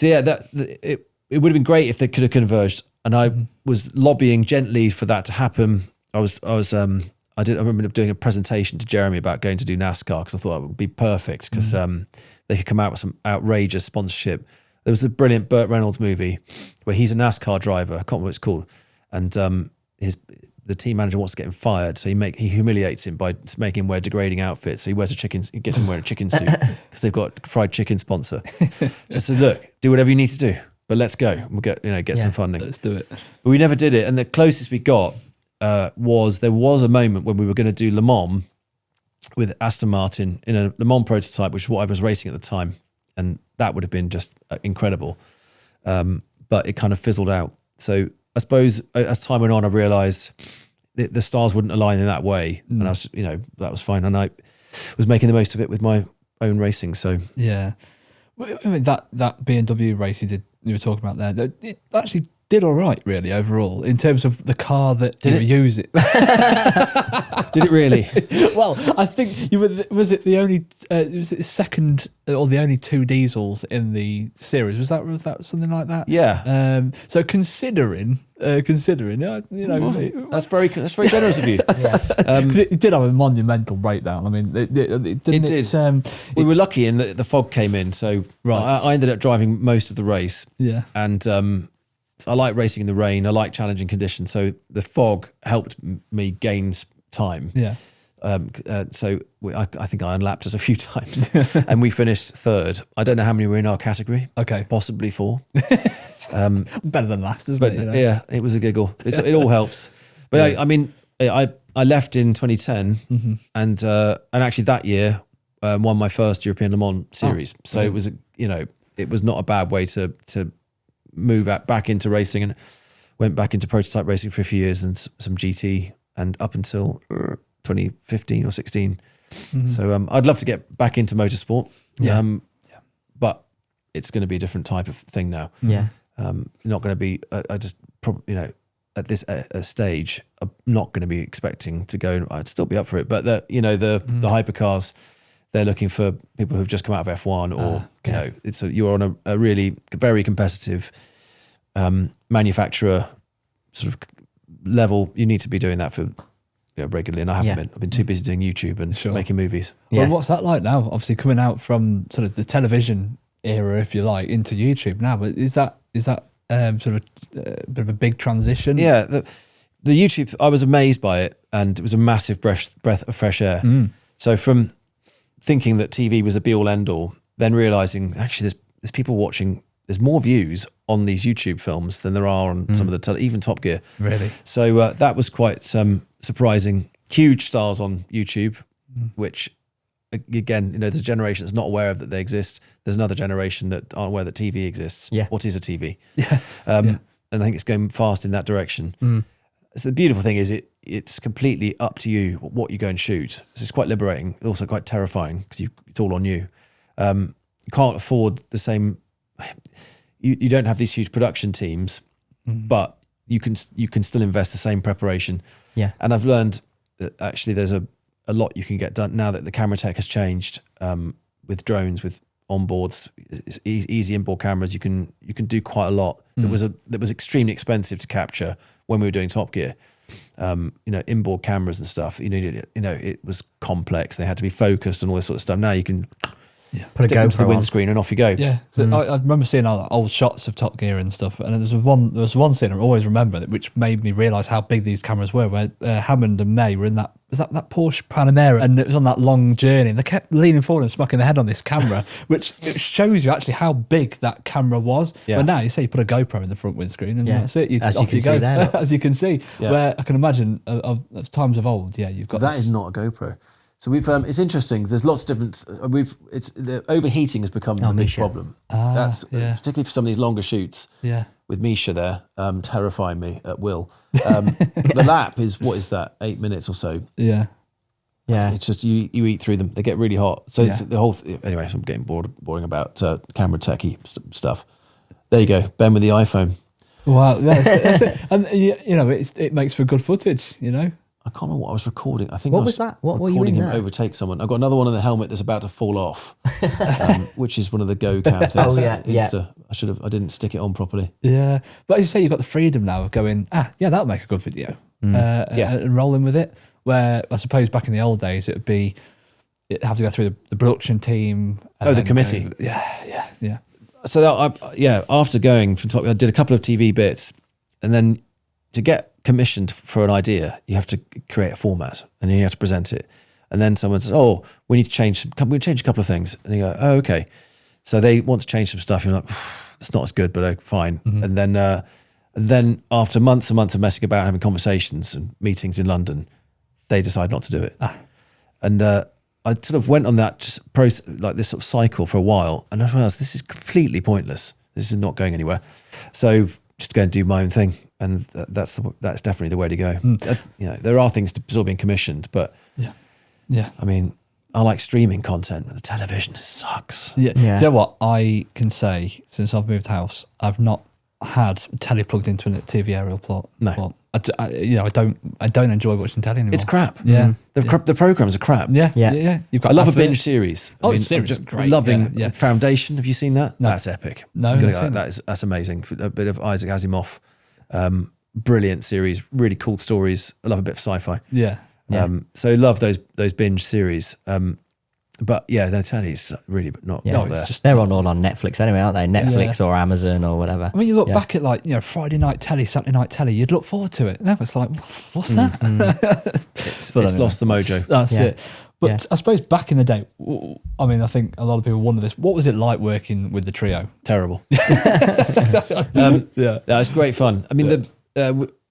It would have been great if they could have converged, and I was lobbying gently for that to happen. I remember doing a presentation to Jeremy about going to do NASCAR because I thought it would be perfect because they could come out with some outrageous sponsorship. There was a brilliant Burt Reynolds movie where he's a NASCAR driver. I can't remember what it's called. And the team manager wants to get him fired. So he humiliates him by making him wear degrading outfits. So he gets him wearing a chicken suit because they've got fried chicken sponsor. So I said, look, do whatever you need to do, but let's go. We'll get some funding. Let's do it. But we never did it. And the closest we got there was a moment when we were going to do Le Mans with Aston Martin in a Le Mans prototype, which is what I was racing at the time, and that would have been just incredible. But it kind of fizzled out. So I suppose as time went on, I realised the stars wouldn't align in that way, and I was, that was fine, and I was making the most of it with my own racing. So yeah, I mean, that BMW race you were talking about there, it actually did all right, really, overall, in terms of the car that you were using. Did it really? Well, I think was it the second or the only two diesels in the series? Was that something like that? Yeah. So considering, that's very generous of you. Because it did have a monumental breakdown. I mean, it did. We were lucky in that the fog came in, so I ended up driving most of the race. Yeah. And I like racing in the rain. I like challenging conditions. So the fog helped me gain time. Yeah. So I think I unlapped us a few times and we finished third. I don't know how many were in our category. Okay. Possibly 4. Better than last, isn't it? Yeah, it was a giggle. It all helps. But yeah. I left in 2010 and actually that year won my first European Le Mans series. So it was, it was not a bad way to move back into racing, and went back into prototype racing for a few years and some GT, and up until 2015 or 16. So I'd love to get back into motorsport. But it's going to be a different type of thing now. Yeah. Not going to be, I just probably, at this stage, I'm not going to be expecting to go, I'd still be up for it. But the hypercars, they're looking for people who've just come out of F1 or, you're on a really very competitive manufacturer sort of level. You need to be doing that for regularly. And I haven't been. I've been too busy doing YouTube and making movies. Well, what's that like now? Obviously coming out from sort of the television era, if you like, into YouTube now. But is that sort of a bit of a big transition? Yeah. The YouTube, I was amazed by it, and it was a massive breath of fresh air. So from thinking that TV was a be all end all, then realizing actually there's people watching, there's more views on these YouTube films than there are on some of the even Top Gear. Really? So that was quite surprising. Huge stars on YouTube, which again, there's a generation that's not aware of that they exist. There's another generation that aren't aware that TV exists. Yeah. What is a TV? Yeah. And I think it's going fast in that direction. So the beautiful thing is it's completely up to you what you go and shoot. So it's quite liberating, also quite terrifying because it's all on you. You can't afford the same. You don't have these huge production teams, but you can still invest the same preparation. Yeah. And I've learned that actually there's a lot you can get done now that the camera tech has changed. with drones, with onboards, easy inboard cameras. You can do quite a lot. That was extremely expensive to capture when we were doing Top Gear. Inboard cameras and stuff. It was complex. They had to be focused and all this sort of stuff. Now you can put stick them to the windscreen and off you go. Yeah, so I remember seeing old shots of Top Gear and stuff, and there was one scene I always remember which made me realise how big these cameras were. Where Hammond and May were in that Porsche Panamera, and it was on that long journey, and they kept leaning forward and smacking their head on this camera, which it shows you actually how big that camera was. Yeah. But now you say you put a GoPro in the front windscreen, and that's it. As you can see there, as you can see. Yeah. Where I can imagine of times of old, you've got that is not a GoPro. So we've it's interesting. There's lots of different. The overheating has become the big problem. That's particularly for some of these longer shoots. Yeah. With Misha there, terrifying me at will. The lap is, what is that? 8 minutes or so. Yeah. Yeah. It's just you eat through them. They get really hot. So it's the whole. Anyway, I'm getting boring about camera techie stuff. There you go, Ben with the iPhone. Wow, that's it. And it makes for good footage. I can't remember what I was recording. I think what was that? What were you in him there? Overtake someone. I've got another one on the helmet that's about to fall off, which is one of the Go cam things. Oh yeah, I didn't stick it on properly. Yeah, but as you say, you've got the freedom now of going. That'll make a good video. And rolling with it. Where I suppose back in the old days, it'd have to go through the production team. The committee. Yeah. So after going from Top, I did a couple of TV bits, and then to get commissioned for an idea, you have to create a format and then you have to present it. And then someone says, "Oh, we need to change a couple of things." And you go, "Oh, okay." So they want to change some stuff. You're like, "It's not as good, but fine." Mm-hmm. And then after months and months of messing about, having conversations and meetings in London, they decide not to do it. And I sort of went on that process, like this sort of cycle for a while, and I realized this is completely pointless. This is not going anywhere. So just go and do my own thing. And that's definitely the way to go. There are things still being commissioned, but I mean, I like streaming content. The television sucks. Yeah. Do you know what I can say? Since I've moved house, I've not had telly plugged into a TV aerial plot. No, I don't enjoy watching telly anymore. It's crap. Yeah, the programs are crap. Yeah. You've got I love a binge series. The series is great. Loving Foundation. Have you seen that? No. That's epic. No, that's amazing. A bit of Isaac Asimov. Brilliant series, really cool stories. I love a bit of sci-fi. Yeah. So love those binge series. But the telly's really not there. They're all on Netflix anyway, aren't they? Netflix or Amazon or whatever. I mean, you look back at Friday night telly, Saturday night telly, you'd look forward to it. Now it's like, what's that? It's lost the mojo. That's it. But I suppose back in the day, I mean, I think a lot of people wonder this. What was it like working with the trio? Terrible. It's great fun. I mean,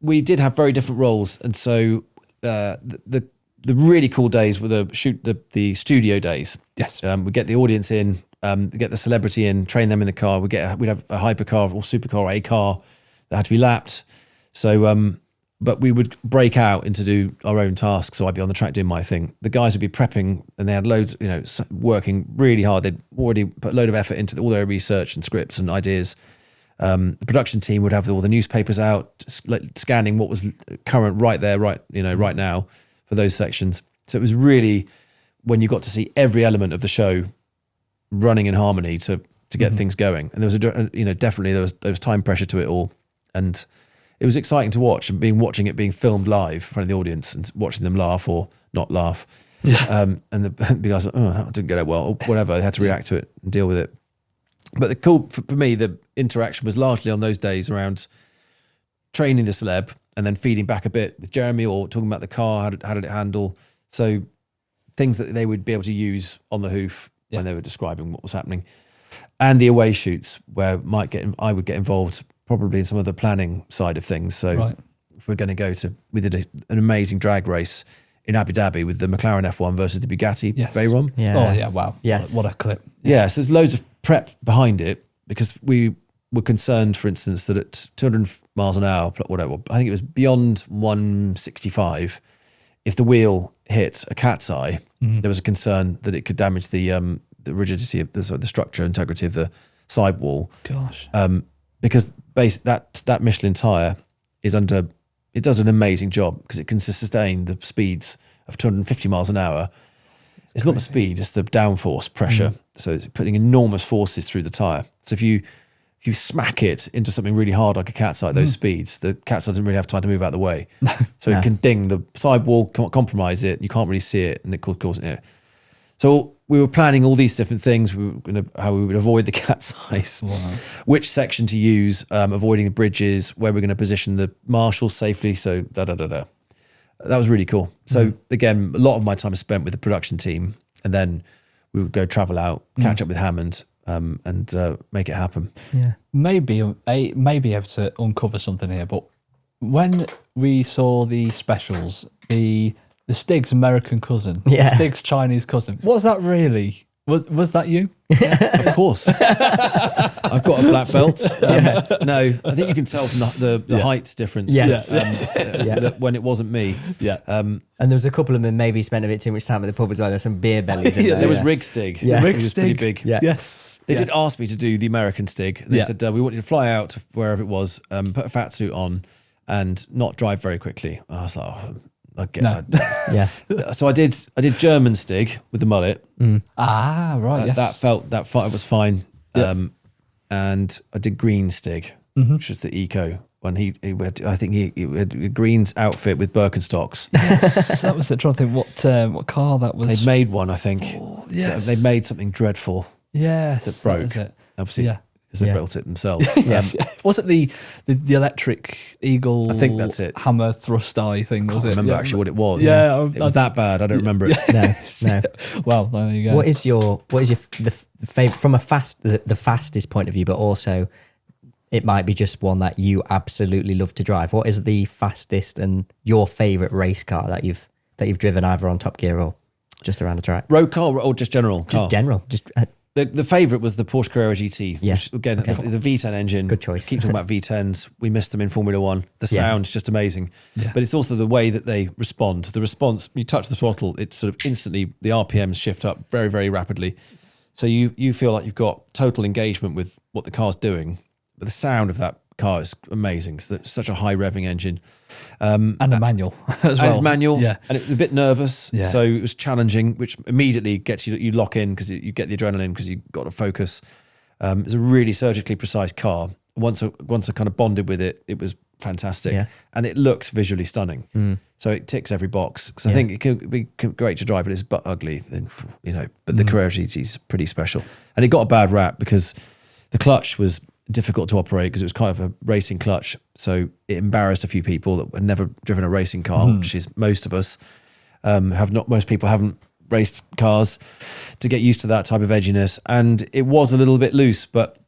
we did have very different roles, and so the really cool days were the studio days. Yes. We get the audience in, get the celebrity in, train them in the car. We'd have a hypercar or supercar or a car that had to be lapped. So, but we would break out into do our own tasks. So I'd be on the track doing my thing. The guys would be prepping, and they had loads, working really hard. They'd already put a load of effort into all their research and scripts and ideas. The production team would have all the newspapers out, scanning what was current right now for those sections. So it was really when you got to see every element of the show running in harmony to get things going. And there was definitely there was time pressure to it all, and it was exciting to watch and watching it being filmed live in front of the audience and watching them laugh or not laugh. Yeah. And the guys like, that didn't get out well, or whatever. They had to react to it and deal with it. But the cool for me, the interaction was largely on those days around training the celeb and then feeding back a bit with Jeremy or talking about the car, how did it handle. So things that they would be able to use on the hoof when they were describing what was happening. And the away shoots where I would get involved probably in some of the planning side of things. So if we're going to we did an amazing drag race in Abu Dhabi with the McLaren F1 versus the Bugatti Veyron. Yeah. Oh yeah, wow. Yes. What a clip. Yeah, so there's loads of prep behind it because we were concerned, for instance, that at 200 miles an hour, whatever, I think it was beyond 165, if the wheel hit a cat's eye, there was a concern that it could damage the rigidity of the structure, integrity of the sidewall. Gosh. Because that Michelin tyre it does an amazing job because it can sustain the speeds of 250 miles an hour. It's not the speed, it's the downforce pressure. So it's putting enormous forces through the tyre. So if you smack it into something really hard like a cat's eye, those speeds, the cat's eye doesn't really have time to move out of the way. So it can ding the sidewall, compromise it, and you can't really see it, and it could cause it. So we were planning all these different things. We were how we would avoid the cat's eyes, which section to use, avoiding the bridges, where we're going to position the marshals safely. So That was really cool. So again, a lot of my time is spent with the production team, and then we would go travel out, catch up with Hammond, and make it happen. Yeah, maybe able to uncover something here. But when we saw the specials, the Stig's American cousin, Stig's Chinese cousin, was that really? Was that you? Of course. I've got a black belt. No, I think you can tell from the height difference. Yes. When it wasn't me. Yeah. And there was a couple of them maybe spent a bit too much time at the pub as well. There's some beer bellies in there. There was Rig-Stig. Yeah. He was pretty big. Yeah. Yes. They did ask me to do the American Stig. They said, we want you to fly out to wherever it was, put a fat suit on, and not drive very quickly. I was like, I get that. So I did German Stig with the mullet. Ah, right. Yes. That fight was fine. And I did green Stig, which was the eco. When he had a green outfit with Birkenstocks. Yes, that was it. Trying to think what car that was. They'd made one, I think. Oh, yes. They made something dreadful. Yes, that broke. That was it. Obviously, because they built it themselves. Yes. Was it the electric Eagle? I think that's it. Hammer thrust eye thing. Was I it? can't remember actually what it was. Yeah, it was that bad. I don't remember it. No. Well, there you go. What is your the favorite from the fastest point of view, but also it might be just one that you absolutely love to drive. What is the fastest and your favorite race car that you've driven either on Top Gear or just around the track? Road car or just general car? Just general. Just the favourite was the Porsche Carrera GT. Yeah. Which, again, the V10 engine. Good choice. Keep talking about V10s. We missed them in Formula One. The sound's just amazing. Yeah. But it's also the way that they respond. The response, you touch the throttle, it's sort of instantly, the RPMs shift up very, very rapidly. So you feel like you've got total engagement with what the car's doing. But the sound of that car is amazing. It's such a high revving engine. And a manual as well. And it's manual. Yeah. And it was a bit nervous. Yeah. So it was challenging, which immediately gets you lock in because you get the adrenaline because you've got to focus. It's a really surgically precise car. Once I kind of bonded with it, it was fantastic. Yeah. And it looks visually stunning. So it ticks every box. Because I think it could be great to drive, but it's butt ugly. But the Carrera GT is pretty special. And it got a bad rap because the clutch was difficult to operate because it was kind of a racing clutch. So it embarrassed a few people that had never driven a racing car, which is most of us. Most people haven't raced cars to get used to that type of edginess. And it was a little bit loose, but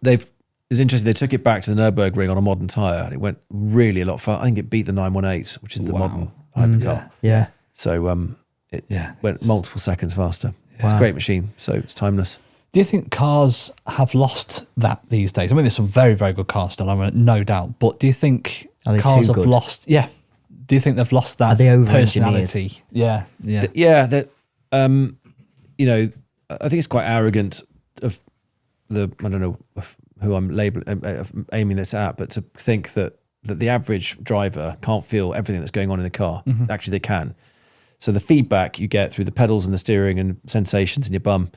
it's interesting. They took it back to the Nürburgring on a modern tyre and it went really a lot far. I think it beat the 918, which is the modern hypercar. Yeah. So it went multiple seconds faster. Wow. It's a great machine. So it's timeless. Do you think cars have lost that these days? I mean, there's some very, very good cars still, I mean, no doubt. But do you think cars have lost? Yeah. Do you think they've lost that personality? Yeah. That I think it's quite arrogant of I don't know who I'm aiming this at, but to think that the average driver can't feel everything that's going on in the car. Actually, they can. So the feedback you get through the pedals and the steering and sensations in your bum.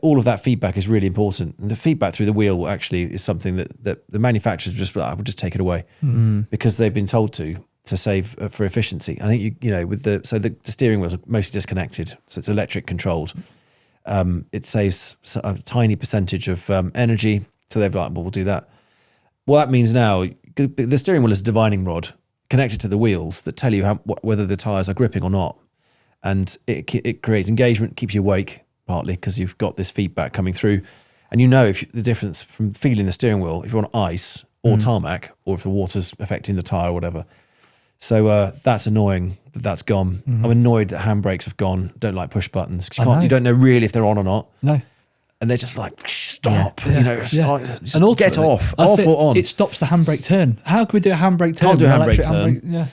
All of that feedback is really important. And the feedback through the wheel actually is something that the manufacturers will just take it away because they've been told to save for efficiency. I think the steering wheels are mostly disconnected, so it's electric controlled. It saves a tiny percentage of energy, so they've we'll do that. Well, that means now the steering wheel is a divining rod connected to the wheels that tell you whether the tires are gripping or not, and it creates engagement, keeps you awake. Partly because you've got this feedback coming through, and if the difference from feeling the steering wheel if you're on ice or tarmac, or if the water's affecting the tyre or whatever. So that's annoying that's gone. I'm annoyed that handbrakes have gone. Don't like push buttons because you don't know really if they're on or not. No. And they're just like, stop, just and get off or on. It stops the handbrake turn. How can we do a handbrake turn? Can't do a handbrake turn. Yeah.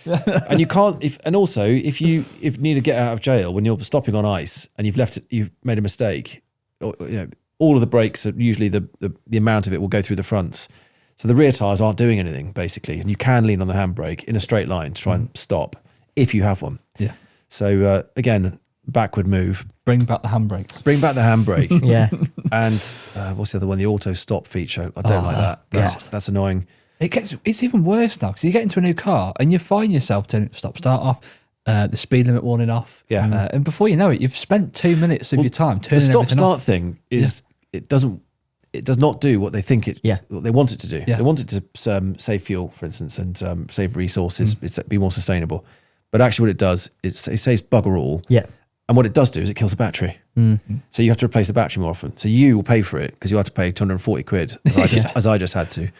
And you can't, if you need to get out of jail when you're stopping on ice and you've made a mistake, all of the brakes are usually the amount of it will go through the fronts. So the rear tires aren't doing anything basically. And you can lean on the handbrake in a straight line to try and stop if you have one. Yeah. So again, backward move. Bring back the handbrakes. Bring back the handbrake. Yeah. And what's the other one? The auto stop feature. I don't like that. That's annoying. It's even worse now because you get into a new car and you find yourself turning stop start off, the speed limit warning off. Yeah. And before you know it, you've spent 2 minutes of your time turning the stop everything start off. thing is it does not do what they think what they want it to do. Yeah. They want it to save fuel, for instance, and save resources, be more sustainable. But actually what it does is it saves bugger all. Yeah. And what it does do is it kills the battery. So you have to replace the battery more often. So you will pay for it because you have to pay 240 quid, as I just had to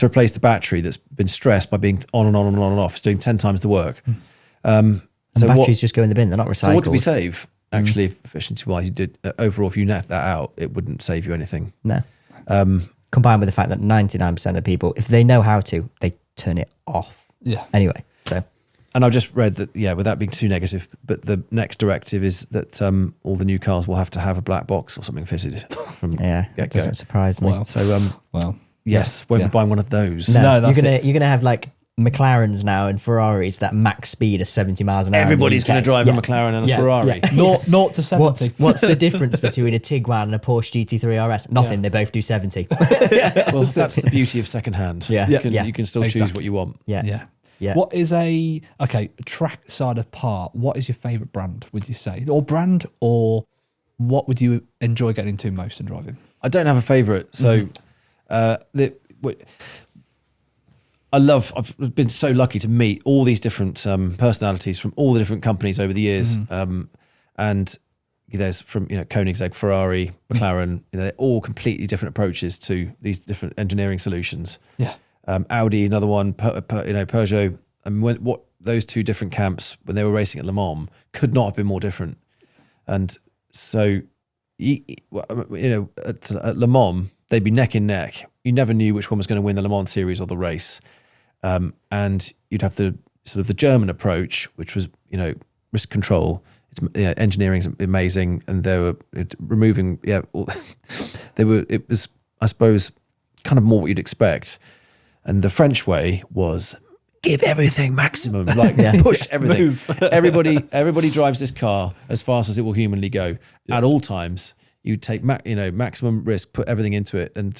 replace the battery that's been stressed by being on and on and on and off. It's doing 10 times the work. So batteries just go in in the bin, they're not recycled. So what do we save? Actually, efficiency-wise, you did overall, if you net that out, it wouldn't save you anything. No. Combined with the fact that 99% of people, if they know how to, they turn it off. Yeah. Anyway, so... And I've just read that, without being too negative, but the next directive is that all the new cars will have to have a black box or something fitted from it doesn't surprise me. Wow. So, yes, won't be buying one of those. No, you're gonna have like McLarens now and Ferraris that max speed is 70 miles an hour. Everybody's going to drive a McLaren and a Ferrari. Yeah. 0 to 70. What's the difference between a Tiguan and a Porsche GT3 RS? Nothing. They both do 70. Well, that's the beauty of secondhand. Yeah. You can still choose what you want. Yeah. What is track side apart? What is your favourite brand, would you say? Or brand, or what would you enjoy getting into most and driving? I don't have a favourite. So I've been so lucky to meet all these different personalities from all the different companies over the years. And there's from, Koenigsegg, Ferrari, McLaren, they're all completely different approaches to these different engineering solutions. Yeah. Audi, another one, Peugeot. And what those two different camps, when they were racing at Le Mans, could not have been more different. And so, at Le Mans, they'd be neck and neck. You never knew which one was going to win the Le Mans series or the race. And you'd have the sort of the German approach, which was, risk control. Engineering's amazing, and they were removing. It was, I suppose, kind of more what you'd expect. And the French way was give everything maximum, push everything. Everybody drives this car as fast as it will humanly go at all times. You take maximum risk, put everything into it, and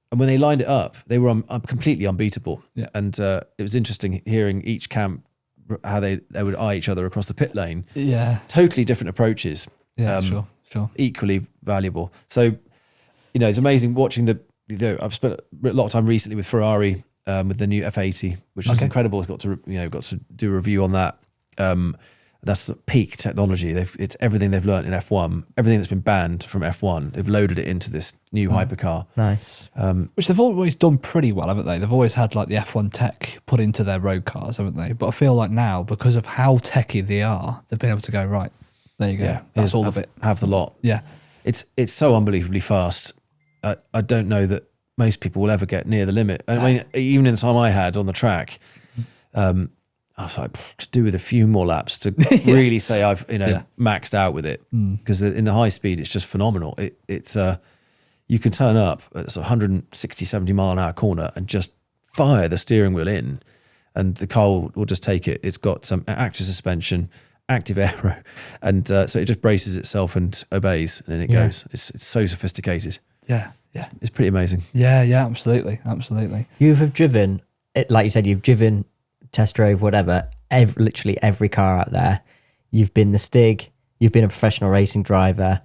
when they lined it up, they were completely unbeatable. Yeah. And it was interesting hearing each camp how they would eye each other across the pit lane. Yeah, totally different approaches. Yeah, sure. Equally valuable. So it's amazing watching I've spent a lot of time recently with Ferrari with the new F80, which is incredible. I've got to do a review on that. That's peak technology. It's everything they've learned in F1, everything that's been banned from F1. They've loaded it into this new hypercar. Nice. Which they've always done pretty well, haven't they? They've always had like the F1 tech put into their road cars, haven't they? But I feel like now, because of how techy they are, they've been able to go, right, there you go. Yeah, that's all of it. Have the lot. Yeah. It's so unbelievably fast. I don't know that most people will ever get near the limit. I mean, even in the time I had on the track, I was like, just do with a few more laps to really say I've maxed out with it. Because in the high speed, it's just phenomenal. It's you can turn up at a 160, 70 mile an hour corner and just fire the steering wheel in, and the car will just take it. It's got some active suspension, active aero, and so it just braces itself and obeys, and then it goes. It's so sophisticated. Yeah. It's pretty amazing. Yeah, absolutely. You have driven, like you said, you've driven, test drove, whatever, literally every car out there. You've been the Stig, you've been a professional racing driver.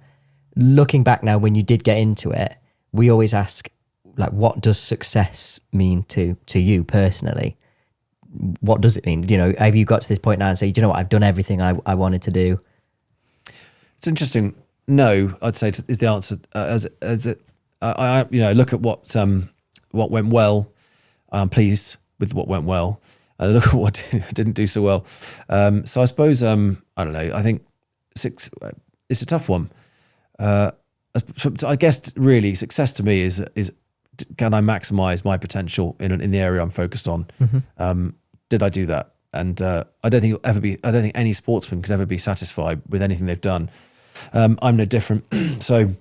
Looking back now, when you did get into it, we always ask, like, what does success mean to you personally? What does it mean? Have you got to this point now and say, do you know what, I've done everything I wanted to do? It's interesting. No, I'd say is the answer. I look at what went well. I'm pleased with what went well. I look at what didn't do so well. So I suppose I don't know. I think it's a tough one. I guess really success to me is can I maximize my potential in the area I'm focused on? Did I do that? And I don't think any sportsman could ever be satisfied with anything they've done. I'm no different. So,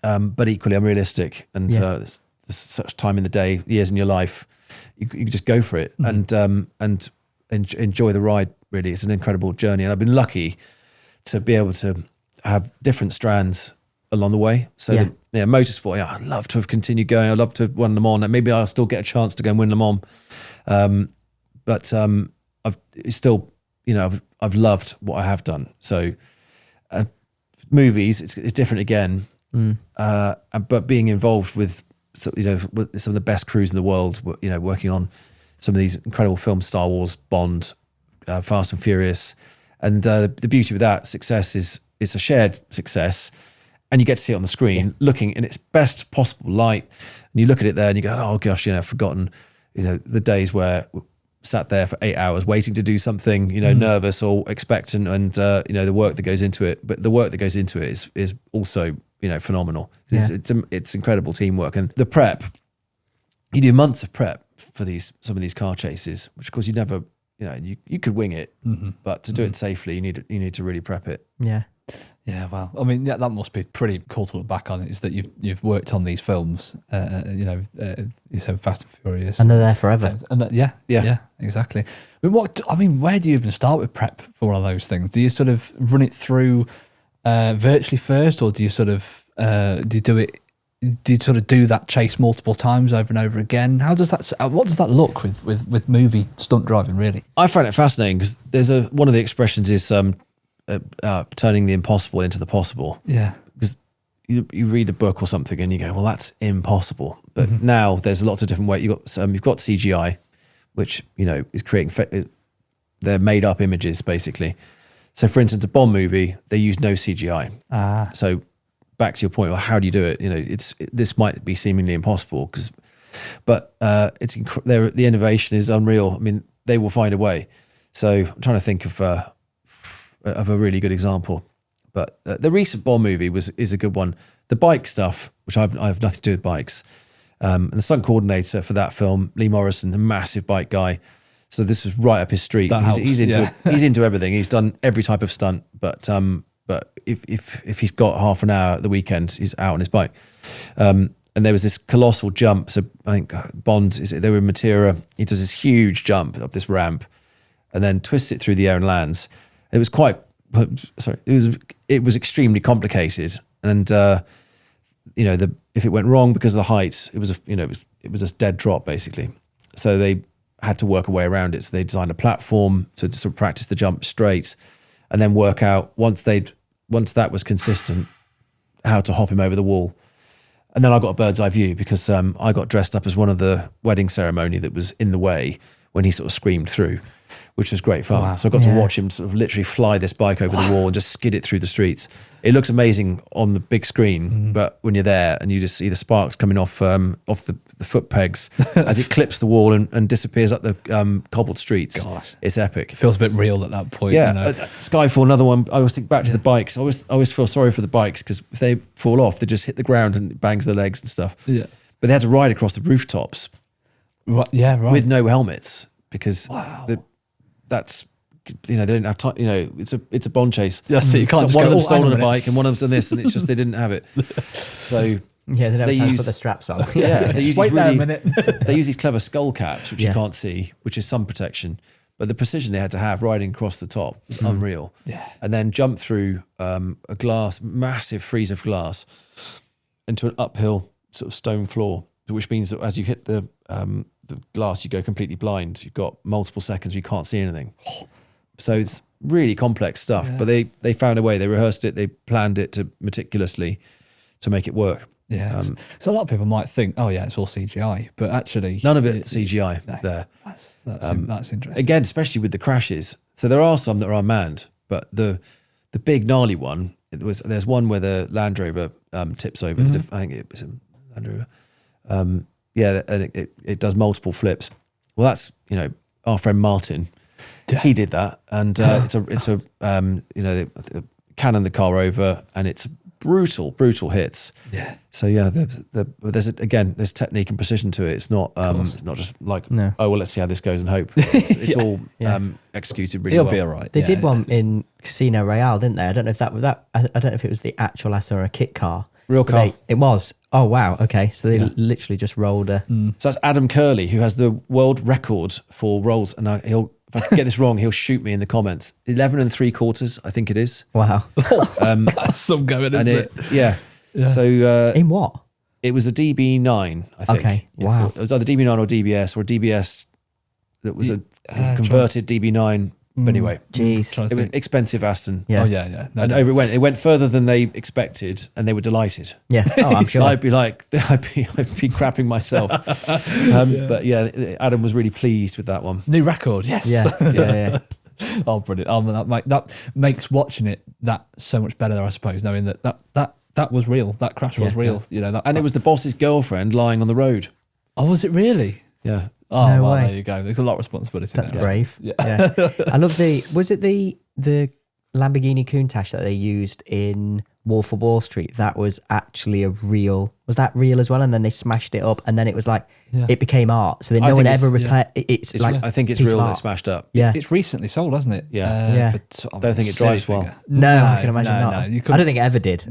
but equally, I'm realistic, and there's such time in the day, years in your life, you just go for it. And enjoy the ride. Really, it's an incredible journey, and I've been lucky to be able to have different strands along the way. So motorsport, I'd love to have continued going. I'd love to have won Le Mans, and maybe I'll still get a chance to go and win Le Mans. But I've loved what I have done. So movies, it's different again. But being involved with some of the best crews in the world, working on some of these incredible films, Star Wars, Bond, Fast and Furious, and the beauty of that success is it's a shared success, and you get to see it on the screen, looking in its best possible light, and you look at it there and you go, oh gosh, I've forgotten, the days where sat there for 8 hours waiting to do something, nervous or expectant, and the work that goes into it. But the work that goes into it is also phenomenal. It's incredible teamwork, and the prep. You do months of prep for some of these car chases, which of course you never, you could wing it, but to do it safely, you need to really prep it. Yeah. Yeah, well, I mean, that must be pretty cool to look back on. Is that you've worked on these films, you said Fast and Furious, and they're there forever. And yeah, exactly. But where do you even start with prep for one of those things? Do you sort of run it through virtually first, or do you sort of do you sort of do that chase multiple times over and over again? What does that look with movie stunt driving? Really, I find it fascinating because there's one of the expressions is turning the impossible into the possible. Yeah. Because you read a book or something and you go, well, that's impossible. But now there's lots of different ways. You've got CGI, which, is creating, they're made up images basically. So for instance, a Bond movie, they use no CGI. So back to your point, well, how do you do it? This might be seemingly impossible but the innovation is unreal. I mean, they will find a way. So I'm trying to think of a really good example, but the recent Bond movie is a good one. The bike stuff, which I have nothing to do with bikes, and the stunt coordinator for that film, Lee Morrison, a massive bike guy. So this was right up his street. He's into everything. He's done every type of stunt, but if he's got half an hour at the weekend, he's out on his bike. And there was this colossal jump. So I think Bond they were in Matera. He does this huge jump up this ramp, and then twists it through the air and lands. It was it was extremely complicated, and if it went wrong because of the height, it was a dead drop basically. So they had to work a way around it. So they designed a platform to sort of practice the jump straight, and then work out once that was consistent, how to hop him over the wall. And then I got a bird's eye view because I got dressed up as one of the wedding ceremony that was in the way when he sort of screamed through, which was great fun. Wow. So I got to watch him sort of literally fly this bike over the wall and just skid it through the streets. It looks amazing on the big screen, but when you're there and you just see the sparks coming off the foot pegs as it clips the wall and disappears up the cobbled streets, it's epic. It feels a bit real at that point. Yeah, Skyfall, another one. I always think back to the bikes. I always feel sorry for the bikes because if they fall off, they just hit the ground and it bangs their legs and stuff. Yeah, but they had to ride across the rooftops. Right. With no helmets because that's they didn't have time. It's a Bond chase. That's it. You can't. So one of them stolen a bike and one of them's done this, and it's just they didn't have it. So they don't have time to put the straps on. Yeah, they use wait there a minute. They use these clever skull caps, which you can't see, which is some protection. But the precision they had to have riding across the top was unreal. Yeah, and then jump through a massive freezer of glass, into an uphill sort of stone floor, which means that as you hit the glass, you go completely blind. You've got multiple seconds where you can't see anything. So it's really complex stuff, but they found a way. They rehearsed it. They planned it meticulously to make it work. Yeah. So a lot of people might think, oh yeah, it's all CGI, but actually none of it's CGI there. That's interesting. Again, especially with the crashes. So there are some that are unmanned, but the big gnarly one, there's one where the Land Rover tips over. I think it was a Land Rover. And it does multiple flips. Well, that's our friend Martin. Yeah. He did that, and it's a they cannon the car over, and it's brutal hits. Yeah. So there's technique and precision to it. It's not just like let's see how this goes and hope. It's all executed really well. It'll be all right. They did one in Casino Royale, didn't they? I don't know if I don't know if it was the actual S or a kit car. Real car. It was. Oh, wow. Okay. So they literally just rolled a... So that's Adam Curley, who has the world record for rolls. And if I get this wrong, he'll shoot me in the comments. 11 3/4, I think it is. Wow. That's some going, isn't it? Yeah. So In what? it was a DB9, I think. Okay. Wow. It was either DB9 or DBS, or a DBS that was a converted DB9. But anyway, Jeez. it was expensive Aston. Yeah. Oh yeah. No, And no. over it went further than they expected, and they were delighted. Yeah. Oh, I'm So sure. I'd be like, I'd be crapping myself. But yeah, Adam was really pleased with that one. New record. Yes. Yeah. Oh, brilliant. Oh, that makes watching it that so much better, I suppose, knowing that was real. That crash was real. You know, And it was the boss's girlfriend lying on the road. Oh, was it really? Yeah. Oh, No well, way. there you go. There's a lot of responsibility That's there. brave. Yeah. I love was it the Lamborghini Countach that they used in Wolf of Wall Street? That was actually was that real as well? And then they smashed it up, and then it was like, it became art. So then I no think one it's- ever repaired. It's like, I think it's piece of real that art. it smashed up. Yeah. It's recently sold, hasn't it? Yeah. Yeah. For sort of Don't think it silly drives well. figure. No, I can imagine no, not. you I couldn't- don't think it ever did.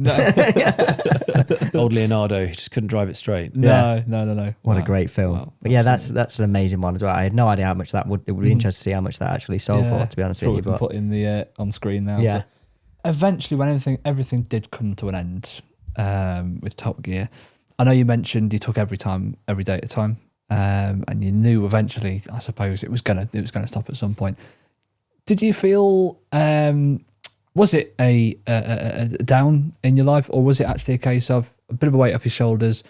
Old Leonardo, he just couldn't drive it straight. No. What a Wow. great film. Wow. But yeah, that's an amazing one as well. I had no idea how much that would. It would be interesting to see how much that actually sold for. To be honest with Probably you, can but put in the on screen now. yeah, But eventually, when everything did come to an end with Top Gear, I know you mentioned you took every day at a time, and you knew eventually, I suppose, it was gonna stop at some point. Did you feel? Was it a down in your life, or was it actually a case of a bit of a weight off your shoulders?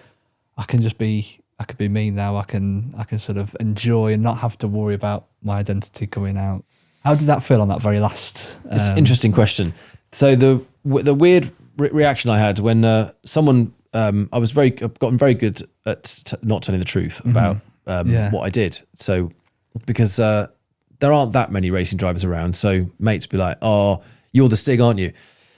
I could be me now. I can sort of enjoy and not have to worry about my identity coming out. How did that feel on that very last? It's an interesting question. So the weird reaction I had when someone, I've gotten very good at not telling the truth about what I did. So because there aren't that many racing drivers around, so mates be like, "Oh, you're the Stig, aren't you?"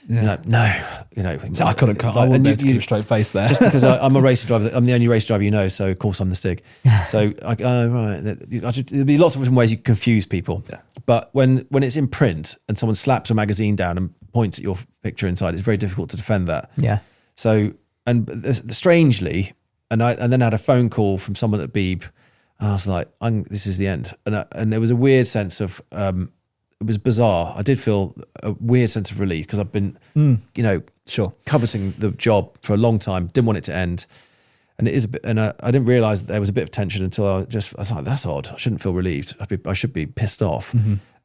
Yeah. You're like, no, So I couldn't. It's I like, wouldn't and be able to keep a straight face there. just because I'm a racing driver, I'm the only race driver you know, so of course I'm the Stig. So right, there'll be lots of different ways you can confuse people. Yeah. But when it's in print and someone slaps a magazine down and points at your picture inside, it's very difficult to defend that. yeah, So, and strangely, and then I had a phone call from someone at Beeb, and I was like, this is the end. And there was a weird sense of, it was bizarre. I did feel a weird sense of relief because I've been, Sure. coveting the job for a long time, didn't want it to end. And it is a bit, and I didn't realize that there was a bit of tension until I was like, that's odd. I shouldn't feel relieved. I should be pissed off.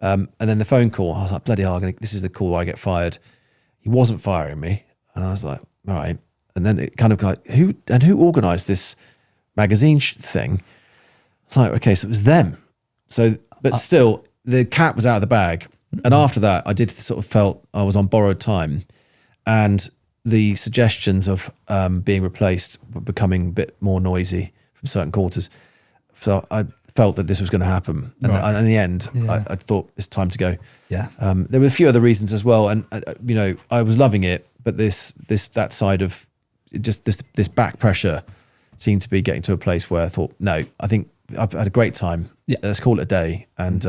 And then the phone call, I was like, bloody hell, this is the call where I get fired. He wasn't firing me. And I was like, all right. And then it kind of like, who organized this magazine thing? It's like, okay, so it was them. So, but still, the cat was out of the bag. And after that, I did sort of felt I was on borrowed time. And the suggestions of being replaced were becoming a bit more noisy from certain quarters. So I felt that this was going to happen. And in the end, I thought it's time to go. Yeah. There were a few other reasons as well. And, I was loving it, but that side of just this back pressure seemed to be getting to a place where I thought, no, I think I've had a great time. Yeah. Let's call it a day. And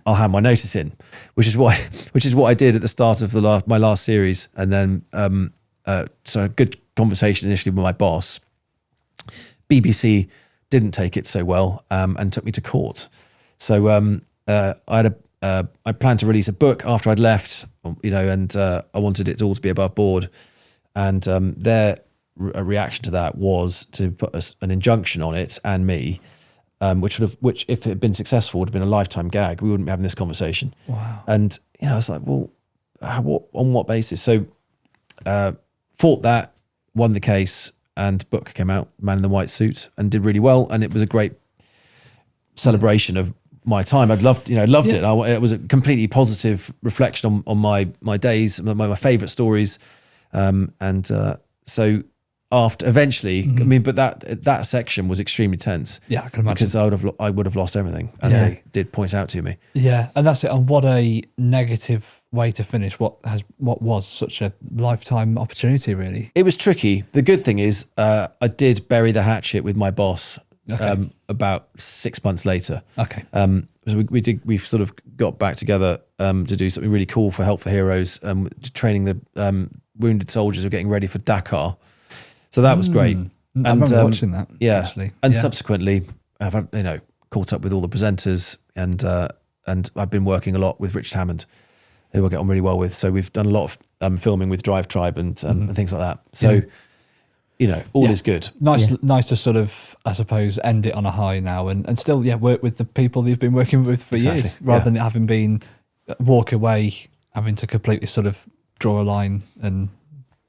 I'll hand my notice in, which is what I did at the start of my last series. And then, so a good conversation initially with my boss. BBC didn't take it so well and took me to court. So I planned to release a book after I'd left, and I wanted it all to be above board. And their reaction to that was to put an injunction on it and me, which if it had been successful would have been a lifetime gag. We wouldn't be having this conversation. Wow. And I was like, well, on what basis? So fought that, won the case, and book came out, Man in the White Suit, and did really well. And it was a great celebration of my time. I'd loved it. It was a completely positive reflection on my days, my favorite stories. So after eventually, but that section was extremely tense. Yeah, I can imagine. Because I would have lost everything, as they did point out to me. Yeah, and that's it. And what a negative way to finish what was such a lifetime opportunity, really. It was tricky. The good thing is I did bury the hatchet with my boss about 6 months later. Okay. So we sort of got back together to do something really cool for Help for Heroes, training the wounded soldiers who are getting ready for Dakar. So that was great. I remember watching that. Yeah. Actually. And subsequently, I've caught up with all the presenters and and I've been working a lot with Richard Hammond, who I get on really well with. So we've done a lot of filming with Drive Tribe and things like that. So, all is good. Nice to sort of, I suppose, end it on a high now and still, work with the people that you've been working with for years, rather than having been walk away, having to completely sort of draw a line and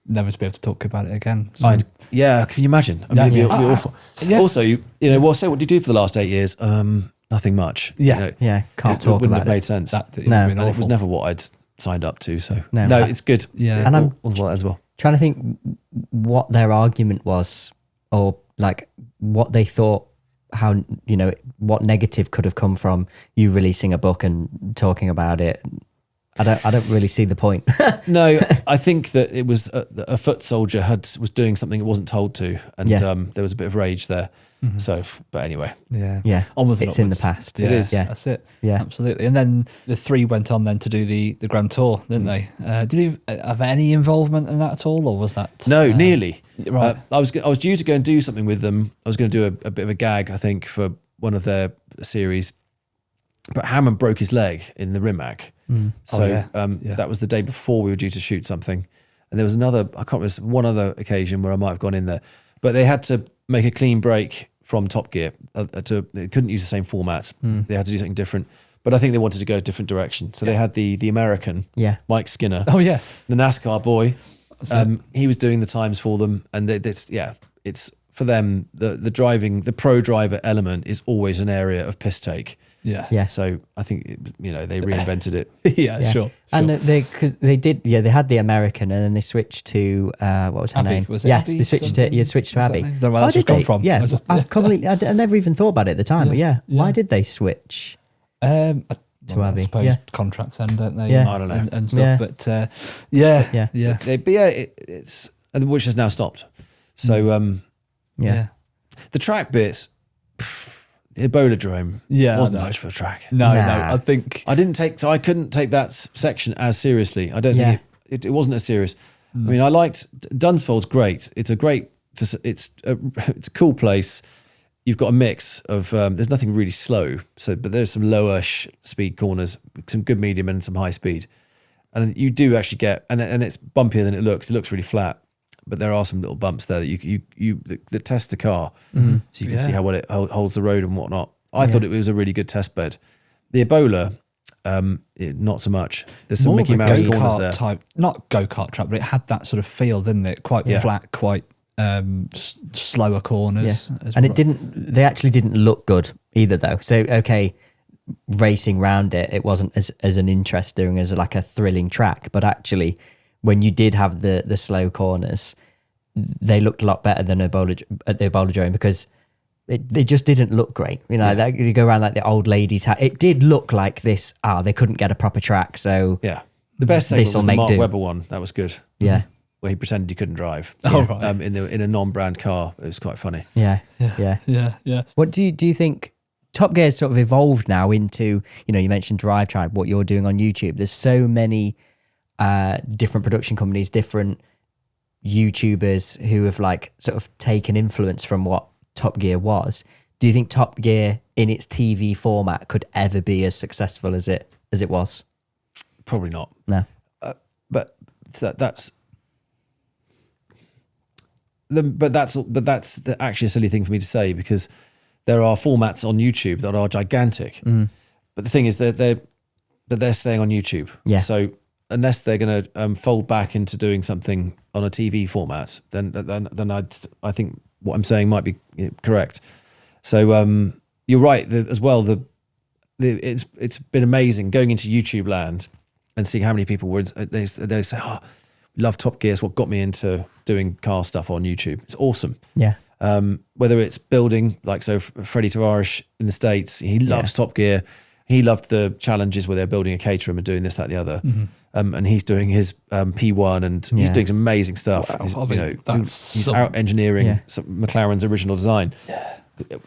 never to be able to talk about it again. So, can you imagine? I mean, it'd be awful. Also, what do you do for the last 8 years? Nothing much. Can't talk wouldn't about have it. made sense. No, it was never what I'd signed up to. So no, it's good. Yeah, and I'm as well. Trying to think what their argument was, or like what they thought, how what negative could have come from you releasing a book and talking about it. I don't really see the point. No, I think that it was a foot soldier was doing something it wasn't told to, and there was a bit of rage there. Mm-hmm. So, but anyway, onwards it's in the past. It is. Yeah, that's it. Yeah, absolutely. And then the three went on then to do the Grand Tour, didn't they? Did you have any involvement in that at all, or was that no? Nearly. Right. I was due to go and do something with them. I was going to do a bit of a gag, I think, for one of their series, but Hammond broke his leg in the Rimac. So that was the day before we were due to shoot something. And there was I can't remember, one other occasion where I might have gone in there. But they had to make a clean break from Top Gear. They couldn't use the same formats. They had to do something different. But I think they wanted to go a different direction. So they had the American, Mike Skinner. Oh, yeah. The NASCAR boy. He was doing the times for them. And it's for them, the driving, the pro driver element is always an area of piss take. Yeah. So I think they reinvented it. Sure. And they had the American, and then they switched to what was her Abby, name? was it Yes, Abby? they switched to Abby. Don't know where that's just come from. Yeah, I've completely. I never even thought about it at the time. But why did they switch? To Abby. I suppose contracts end, don't they? Yeah. I don't know. And stuff. But it's which has now stopped. So the track bits. The Ebola-drome wasn't much for a track. No, I think I couldn't take that section as seriously. I don't think it wasn't as serious. I mean, I liked Dunsfold's great. It's a cool place. You've got a mix of there's nothing really slow, but there's some lower speed corners, some good medium and some high speed, and you do actually get and it's bumpier than it looks. It looks really flat. But there are some little bumps there that that test the car, so you can see how well it holds the road and whatnot. I thought it was a really good test bed. The Ebola, not so much. There's some more Mickey of a Mouse go-kart corners there. type, not go-kart track, but it had that sort of feel, didn't it? Quite flat, quite slower corners. And they actually didn't look good either, though. So racing round it wasn't as an interesting as like a thrilling track, but actually, when you did have the slow corners, they looked a lot better than at the Ebola-drome because they just didn't look great. You go around like the old ladies' hat. It did look like this. They couldn't get a proper track, so the best segment was the Mark Webber one. That was good. Yeah, where he pretended he couldn't drive. Right. In a non-brand car. It was quite funny. Yeah. What do you think? Top Gear has sort of evolved now into, you mentioned Drive Tribe, what you're doing on YouTube. There's so many different production companies, different YouTubers who have like sort of taken influence from what Top Gear was. Do you think Top Gear in its TV format could ever be as successful as it was? Probably not. No. But that's actually a silly thing for me to say because there are formats on YouTube that are gigantic. But the thing is that they're staying on YouTube. Yeah. So unless they're going to fold back into doing something on a TV format, then I think what I'm saying might be correct. So you're right as well. It's been amazing going into YouTube land and seeing how many people they say, love Top Gear. It's what got me into doing car stuff on YouTube. It's awesome. Yeah. Whether it's building, like Freddie Tavares in the States, he loves Top Gear. He loved the challenges where they're building a caterer and doing this, that, and the other. And he's doing his P1 and he's doing some amazing stuff. Wow, he's out engineering McLaren's original design.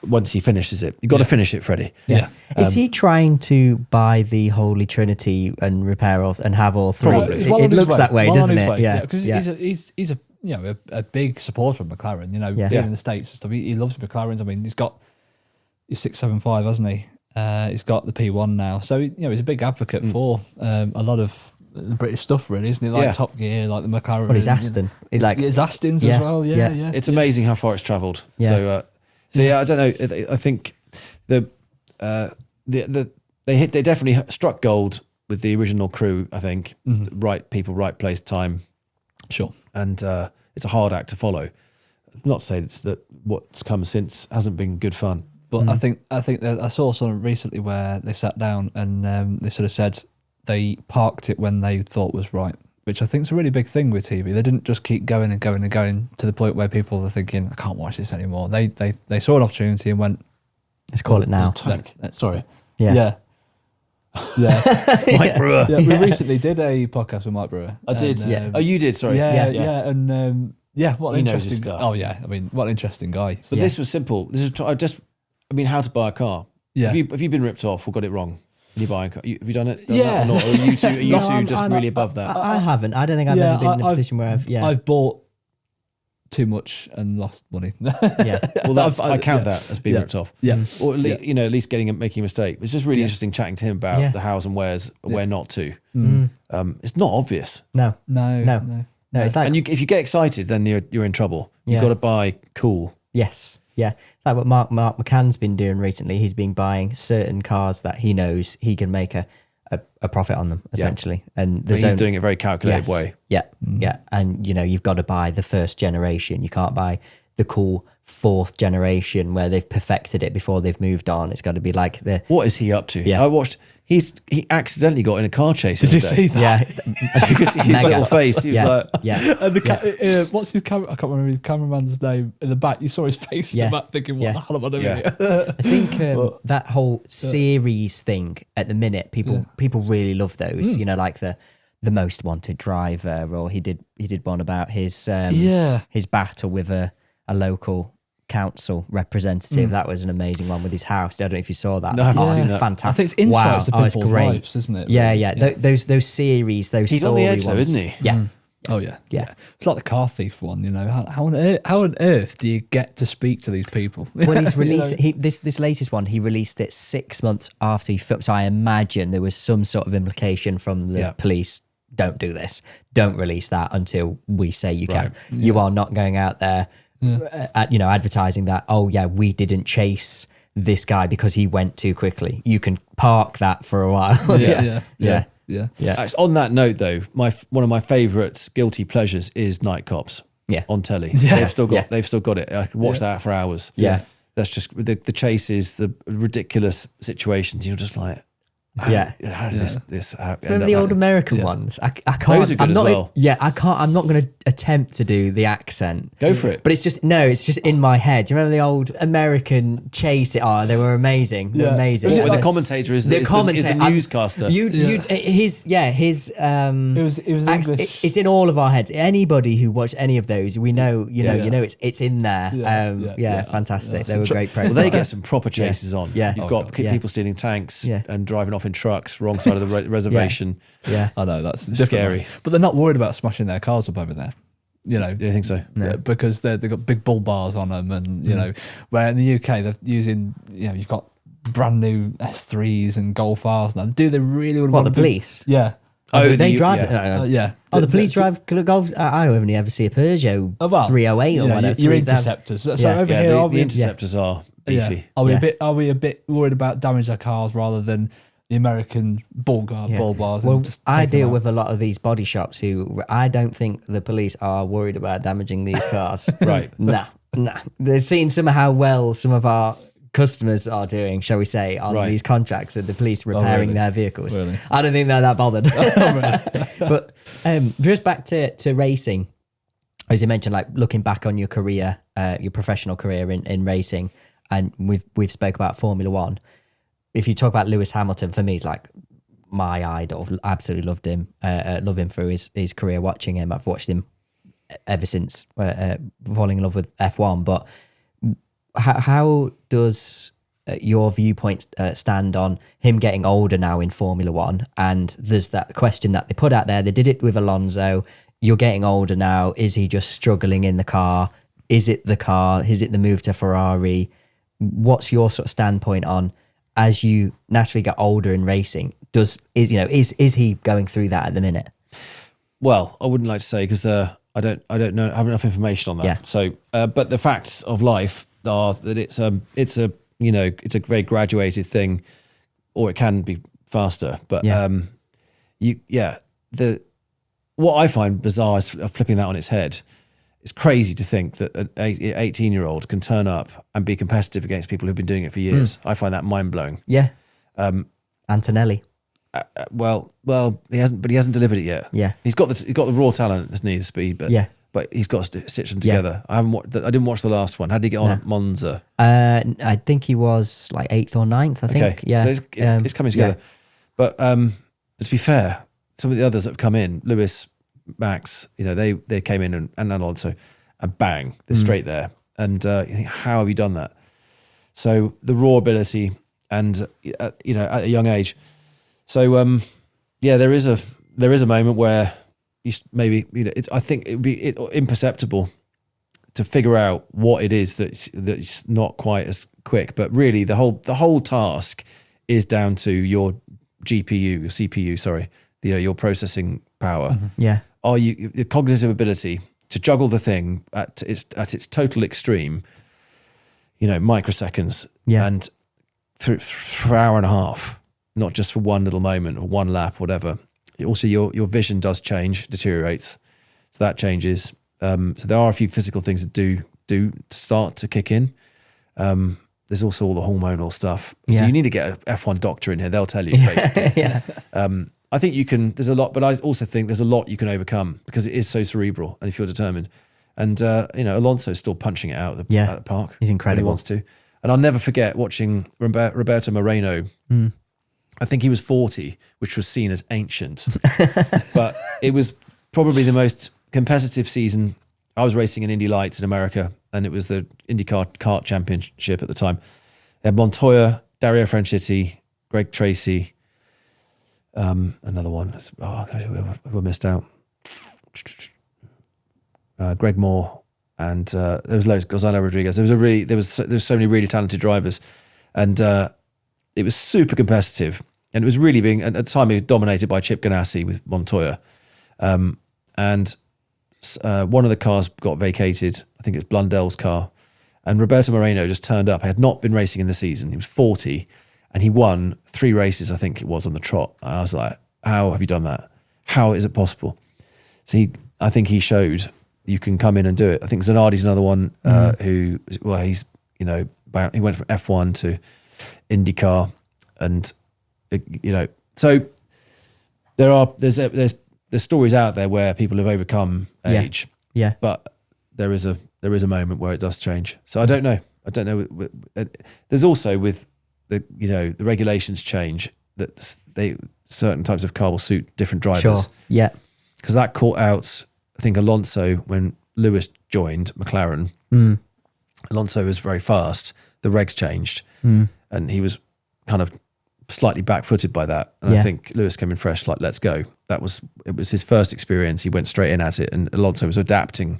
Once he finishes it, you've got to finish it, Freddie. Yeah. Is he trying to buy the Holy Trinity and repair and have all three? Probably. It looks that way, doesn't it? Yeah, because he's a big supporter of McLaren. Here in the States and stuff. He loves McLarens. I mean, he's 675, hasn't he? He's got the P1 now. So, he's a big advocate for a lot of the British stuff, really, isn't he? Like Top Gear, like the McLaren. Well, he's Aston. It's Aston's as well. Yeah. It's amazing how far it's travelled. Yeah. So I don't know. I think they definitely struck gold with the original crew. I think right people, right place, time. Sure. And it's a hard act to follow. Not to say that what's come since hasn't been good fun. But I think that I saw something recently where they sat down and they sort of said they parked it when they thought was right, which I think is a really big thing with TV. They didn't just keep going and going and going to the point where people were thinking, I can't watch this anymore. They saw an opportunity and went, let's call it now. Sorry. Yeah. Mike Brewer. Yeah, we recently did a podcast with Mike Brewer. I did. Oh, you did. Sorry. Yeah. And what he an knows his interesting. stuff. Oh yeah, I mean, what an interesting guy. But this was simple. This is how to buy a car. Yeah. Have you been ripped off or got it wrong? When you buy a car, have you done it? Yeah. Or not? Or are you two just really above that? I haven't. I don't think I've ever been in a position where I've bought too much and lost money. Yeah. Well, I count that as being ripped off. Yeah. Or at least making a mistake. It's just really interesting chatting to him about the hows and wheres, where not to. It's not obvious. No. It's like, and if you get excited, then you're in trouble. You've got to buy cool. Yes. Yeah. It's like what Mark McCann's been doing recently. He's been buying certain cars that he knows he can make a profit on them, essentially. And he's doing it in a very calculated way. Yeah. Yeah. And, you've got to buy the first generation. You can't buy the cool fourth generation where they've perfected it before they've moved on. It's got to be like What is he up to? Yeah. I watched, he accidentally got in a car chase. Did you see that? Yeah. Because his little face, he was like... Yeah. And what's his camera? I can't remember his cameraman's name in the back. You saw his face in the back thinking, what the hell am I doing here? I think that whole series thing at the minute, people really love those, like the Most Wanted Driver, or he did one about his battle with a local council representative. That was an amazing one with his house. I don't know if you saw that. No, I haven't seen that. Fantastic. I think it's insights to people's lives, isn't it? Yeah. Those series, those he's story on the edge ones. though, isn't he? Yeah. Oh yeah. It's like the car thief one. How on earth do you get to speak to these people? Well, he's released this latest one. He released it 6 months after he filmed. So I imagine there was some sort of implication from the police. Don't do this. Don't release that until we say you can. You are not going out there. Advertising that, we didn't chase this guy because he went too quickly. You can park that for a while. Yeah. On that note, though, one of my favourite guilty pleasures is Night Cops. Yeah. On telly. Yeah. They've still got it. I could watch that for hours. Yeah. That's just the chases, the ridiculous situations. You're just like, how did this happen? Remember the old American ones? I can't. Those are good I'm not, as well. Yeah, I can't. I'm not going to attempt to do the accent. Go for it. But it's just in my head. Do you remember the old American chase? Oh, they were amazing. They're amazing. Where the commentator is the newscaster. His It was English. It's in all of our heads. Anybody who watched any of those, we know. It's in there. Fantastic. They were great. Well, they get some proper chases on. Yeah. You've got people stealing tanks and driving off in trucks, wrong side of the reservation. Yeah. I know that's scary. But they're not worried about smashing their cars up over there. Do you think so? Because they've got big bull bars on them, and where in the UK they're using, you've got brand new S3s and Golf R's now. Do they really want the police? Yeah. They drive. The police drive Golf. I only ever see a Peugeot 308 or whatever. Your Interceptors. So over here, the Interceptors are beefy. Are we a bit worried about damaging our cars rather than the American bull bars? Well, I deal with a lot of these body shops who I don't think the police are worried about damaging these cars. Right. Nah. They're seeing somehow well some of our customers are doing, shall we say, on these contracts with the police repairing their vehicles. Really? I don't think they're that bothered. But just back to racing, as you mentioned, like looking back on your career, your professional career in racing, and we've spoke about Formula One. If you talk about Lewis Hamilton, for me, he's like my idol. Absolutely loved him. Love him through his career. Watching him, I've watched him ever since falling in love with F1. But how does your viewpoint stand on him getting older now in Formula One? And there's that question that they put out there. They did it with Alonso. You're getting older now. Is he just struggling in the car? Is it the car? Is it the move to Ferrari? What's your sort of standpoint on as you naturally get older in racing, is he going through that at the minute? Well, I wouldn't like to say because I don't know, I have enough information on that. Yeah. So, but the facts of life are that it's a very graduated thing, or it can be faster. But what I find bizarre is flipping that on its head. It's crazy to think that an 18-year-old can turn up and be competitive against people who've been doing it for years. I find that mind blowing. Yeah. Antonelli. Well, he hasn't delivered it yet. Yeah. He's got the raw talent, doesn't he? The speed, but he's got to stitch them together. I didn't watch the last one. How did he get on at Monza? I think he was like 8th or 9th. I think. Okay. Yeah. So it's coming together. Yeah. But to be fair, some of the others that have come in, Lewis, Max, they came in and Alonso, and bang, they're straight there. And you think, how have you done that? So the raw ability, and at a young age. So there is a moment where you maybe I think it would be imperceptible to figure out what it is that's not quite as quick. But really, the whole task is down to your GPU, your CPU, sorry, your processing power. Yeah. Are you the cognitive ability to juggle the thing at its total extreme, microseconds, and for an hour and a half, not just for one little moment or one lap, whatever. Also, your vision does change, deteriorates, so that changes. So there are a few physical things that do start to kick in. There's also all the hormonal stuff. So you need to get an F1 doctor in here. They'll tell you basically. I think you can, there's a lot, but I also think there's a lot you can overcome because it is so cerebral, and if you're determined. And, Alonso's still punching it out at the park. He's incredible. When he wants to. And I'll never forget watching Roberto Moreno. I think he was 40, which was seen as ancient. But it was probably the most competitive season. I was racing in Indy Lights in America, and it was the IndyCar kart championship at the time. They had Montoya, Dario Franchitti, Greg Tracy, another one. We missed out. Greg Moore, and there was loads. Gonzalo Rodriguez. There was so many really talented drivers, and it was super competitive. And it was really being at the time it was dominated by Chip Ganassi with Montoya, and one of the cars got vacated. I think it was Blundell's car, and Roberto Moreno just turned up. He had not been racing in the season. He was 40. And he won 3 races, I think it was, on the trot. I was like, how have you done that? How is it possible? So I think he showed you can come in and do it. I think Zanardi's another one he went from F1 to IndyCar, and so there's stories out there where people have overcome age. Yeah. But there is a moment where it does change. So I don't know. There's also with the regulations change that certain types of car will suit different drivers. Sure. Yeah. Because that caught out, I think, Alonso when Lewis joined McLaren. Alonso was very fast. The regs changed, and he was kind of slightly back-footed by that. And I think Lewis came in fresh, like, let's go. It was his first experience. He went straight in at it, and Alonso was adapting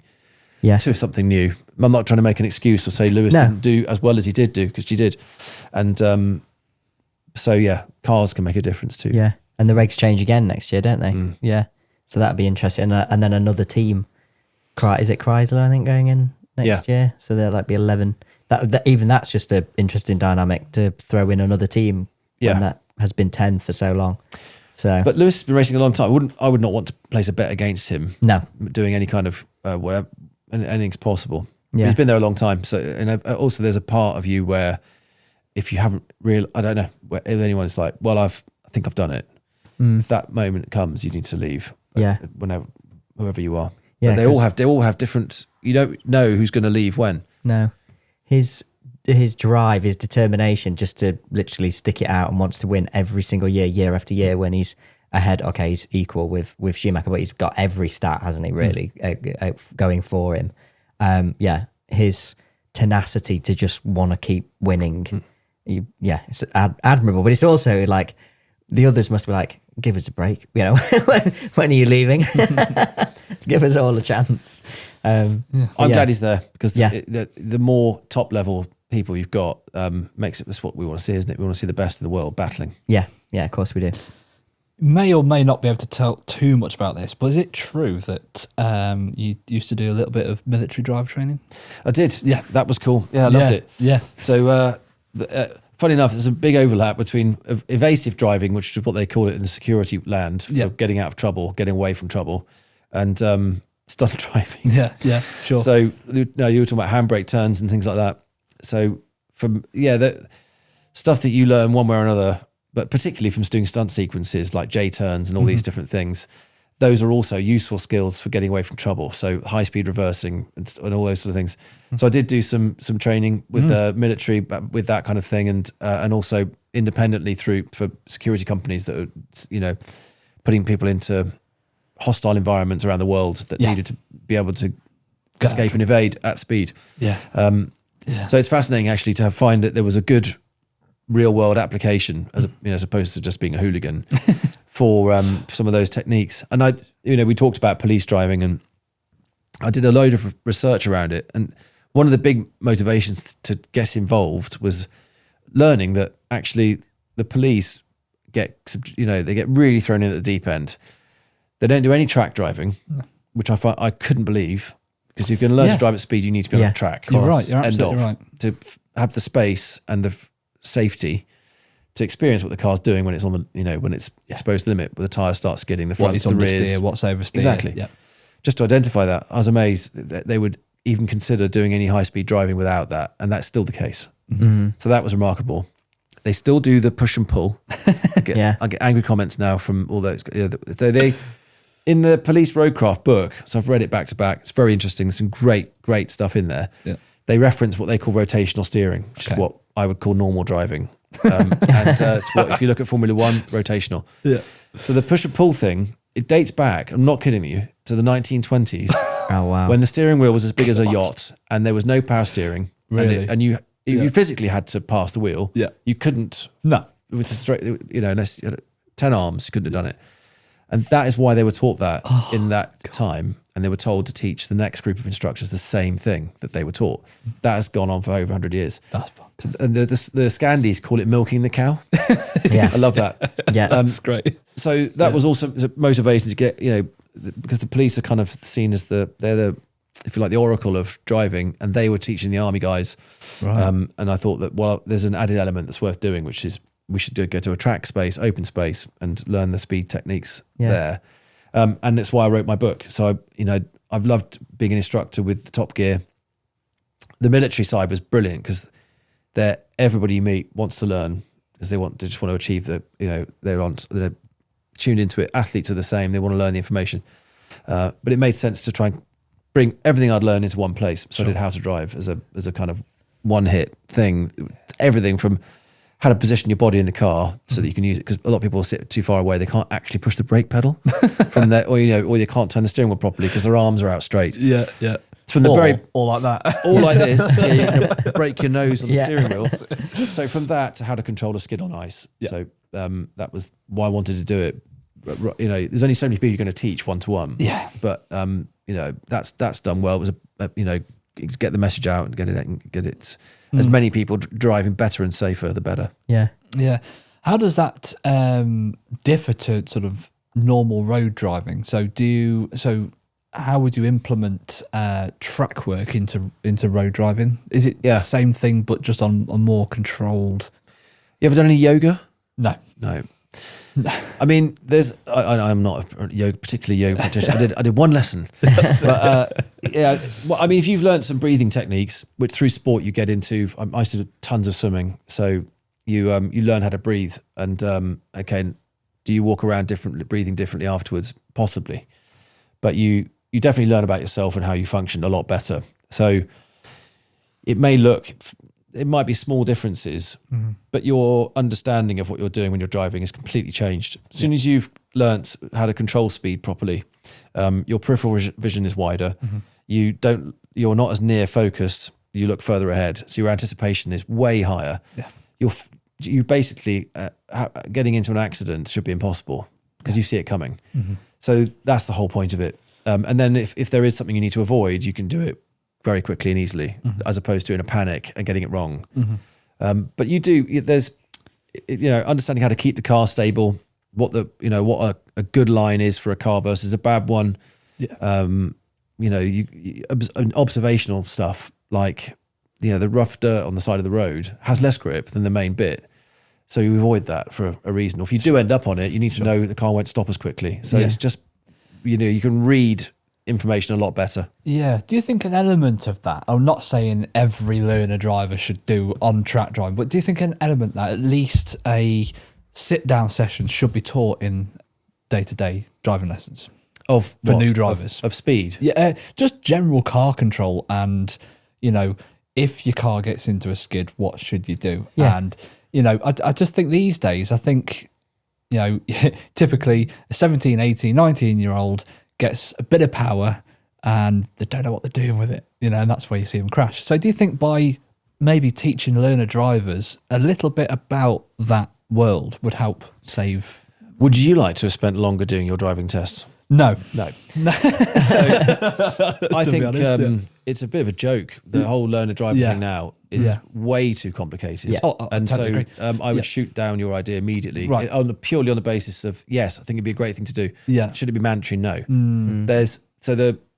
to something new. I'm not trying to make an excuse or say Lewis didn't do as well as he did do, because she did. And cars can make a difference too. Yeah, and the regs change again next year, don't they? Yeah, so that'd be interesting. And then another team, is it Chrysler, I think, going in next year? So they'll like be 11. Even that's just an interesting dynamic to throw in another team when that has been 10 for so long. So, but Lewis has been racing a long time. I would not want to place a bet against him. No, doing any kind of whatever, anything's possible. Yeah. But he's been there a long time. So, and also there's a part of you where if you haven't I don't know, if anyone's like, well, I think I've done it. If that moment comes, you need to leave. Whenever, whoever you are. Yeah. But they all have different. You don't know who's going to leave when. No, his drive, his determination, just to literally stick it out and wants to win every single year after year. When he's ahead, okay, he's equal with Schumacher, but he's got every stat, hasn't he? Really going for him. His tenacity to just want to keep winning. It's admirable, but it's also like the others must be like, give us a break, when are you leaving? Give us all a chance. I'm glad he's there, because the more top level people you've got makes it, that's what we want to see, isn't it? We want to see the best of the world battling. Yeah, of course we do. May or may not be able to tell too much about this, but is it true that you used to do a little bit of military drive training? I did. Yeah. That was cool. Yeah, I loved it. Yeah. So, funny enough, there's a big overlap between evasive driving, which is what they call it in the security land, for getting out of trouble, getting away from trouble, and stunt driving. Yeah, sure. So, no, you were talking about handbrake turns and things like that. So, the stuff that you learn one way or another, but particularly from doing stunt sequences like J-turns and all these different things, those are also useful skills for getting away from trouble. So high-speed reversing and all those sort of things. So I did do some training with the military with that kind of thing, and also independently for security companies that are, putting people into hostile environments around the world that needed to be able to escape and evade at speed. Yeah. So it's fascinating actually to find that there was a good real world application as opposed to just being a hooligan for some of those techniques. And we talked about police driving, and I did a load of research around it. And one of the big motivations to get involved was learning that actually the police they get really thrown in at the deep end. They don't do any track driving, which I couldn't believe, because if you're going to learn to drive at speed, you need to be on the track. You're right. You're absolutely right. To have the space and the safety to experience what the car's doing when it's on the, when it's exposed to the limit, where the tyres start skidding, the front, the rears. What's oversteer. Exactly. Yeah. Just to identify that, I was amazed that they would even consider doing any high-speed driving without that, and that's still the case. Mm-hmm. So that was remarkable. They still do the push and pull. I get angry comments now from all those. They in the police roadcraft book, so I've read it back to back. It's very interesting. There's some great stuff in there. Yeah. They reference what they call rotational steering, which is what I would call normal driving. It's what, if you look at Formula One, rotational. Yeah. So the push and pull thing, it dates back, I'm not kidding you, to the 1920s. Oh, wow. When the steering wheel was as big as a yacht and there was no power steering. Really? And you physically had to pass the wheel. Yeah. You couldn't. No. With the straight, unless you had 10 arms, you couldn't have done it. And that is why they were taught that in that time. And they were told to teach the next group of instructors the same thing that they were taught. That has gone on for over 100 years. That's so, and the Scandies call it milking the cow. Yes. I love that. Yeah. That's great. So that was also motivated to get, because the police are kind of seen as they're the, if you like, the oracle of driving, and they were teaching the army guys. Right. And I thought that, there's an added element that's worth doing, which is we should go to a track space, open space, and learn the speed techniques there. And that's why I wrote my book. So, I've loved being an instructor with Top Gear. The military side was brilliant because everybody you meet wants to learn, because they just want to achieve they're tuned into it. Athletes are the same. They want to learn the information. But it made sense to try and bring everything I'd learned into one place. So I did How to Drive as a kind of one hit thing. Everything from how to position your body in the car so that you can use it, because a lot of people sit too far away. They can't actually push the brake pedal from there, or they can't turn the steering wheel properly because their arms are out straight. Yeah. It's from the all like that, all like this. You can break your nose on the steering wheel. So from that to how to control a skid on ice. Yeah. So that was why I wanted to do it. There's only so many people you're going to teach one-to-one. Yeah. But that's done well. It was get the message out and get it as many people driving better and safer, the better. Yeah. How does that differ to sort of normal road driving? So how would you implement track work into road driving? Is it the same thing but just on a more controlled? You ever done any yoga? No. I mean, I'm not a particularly yoga practitioner. I did one lesson. But, if you've learned some breathing techniques, which through sport you get into, I used to do tons of swimming. So you learn how to breathe, and do you walk around breathing differently afterwards? Possibly. But you definitely learn about yourself and how you function a lot better. So it might be small differences, but your understanding of what you're doing when you're driving is completely changed. As soon as you've learnt how to control speed properly, your peripheral vision is wider. Mm-hmm. You're not as near focused. You look further ahead. So your anticipation is way higher. Yeah. You basically, getting into an accident should be impossible because you see it coming. Mm-hmm. So that's the whole point of it. And then if there is something you need to avoid, you can do it very quickly and easily, as opposed to in a panic and getting it wrong. But there's understanding how to keep the car stable, what a good line is for a car versus a bad one. Observational stuff like the rough dirt on the side of the road has less grip than the main bit. So you avoid that for a reason. Or if you do end up on it, you need to know the car won't stop as quickly. So it's just, you can read information a lot better. Yeah. Do you think an element of that, I'm not saying every learner driver should do on-track driving, but do you think an element that at least a sit-down session should be taught in day-to-day driving lessons? For new drivers. Of speed? Yeah, just general car control and, if your car gets into a skid, what should you do? Yeah. And, I just think these days, typically a 17, 18, 19-year-old gets a bit of power and they don't know what they're doing with it, and that's where you see them crash. So do you think by maybe teaching learner drivers a little bit about that world would help save? Would you like to have spent longer doing your driving test? No. So I think it's a bit of a joke. The whole learner driving thing now is way too complicated. Yeah. And totally so I would shoot down your idea immediately, right. Purely on the basis of, yes, I think it'd be a great thing to do. Yeah. Should it be mandatory? No.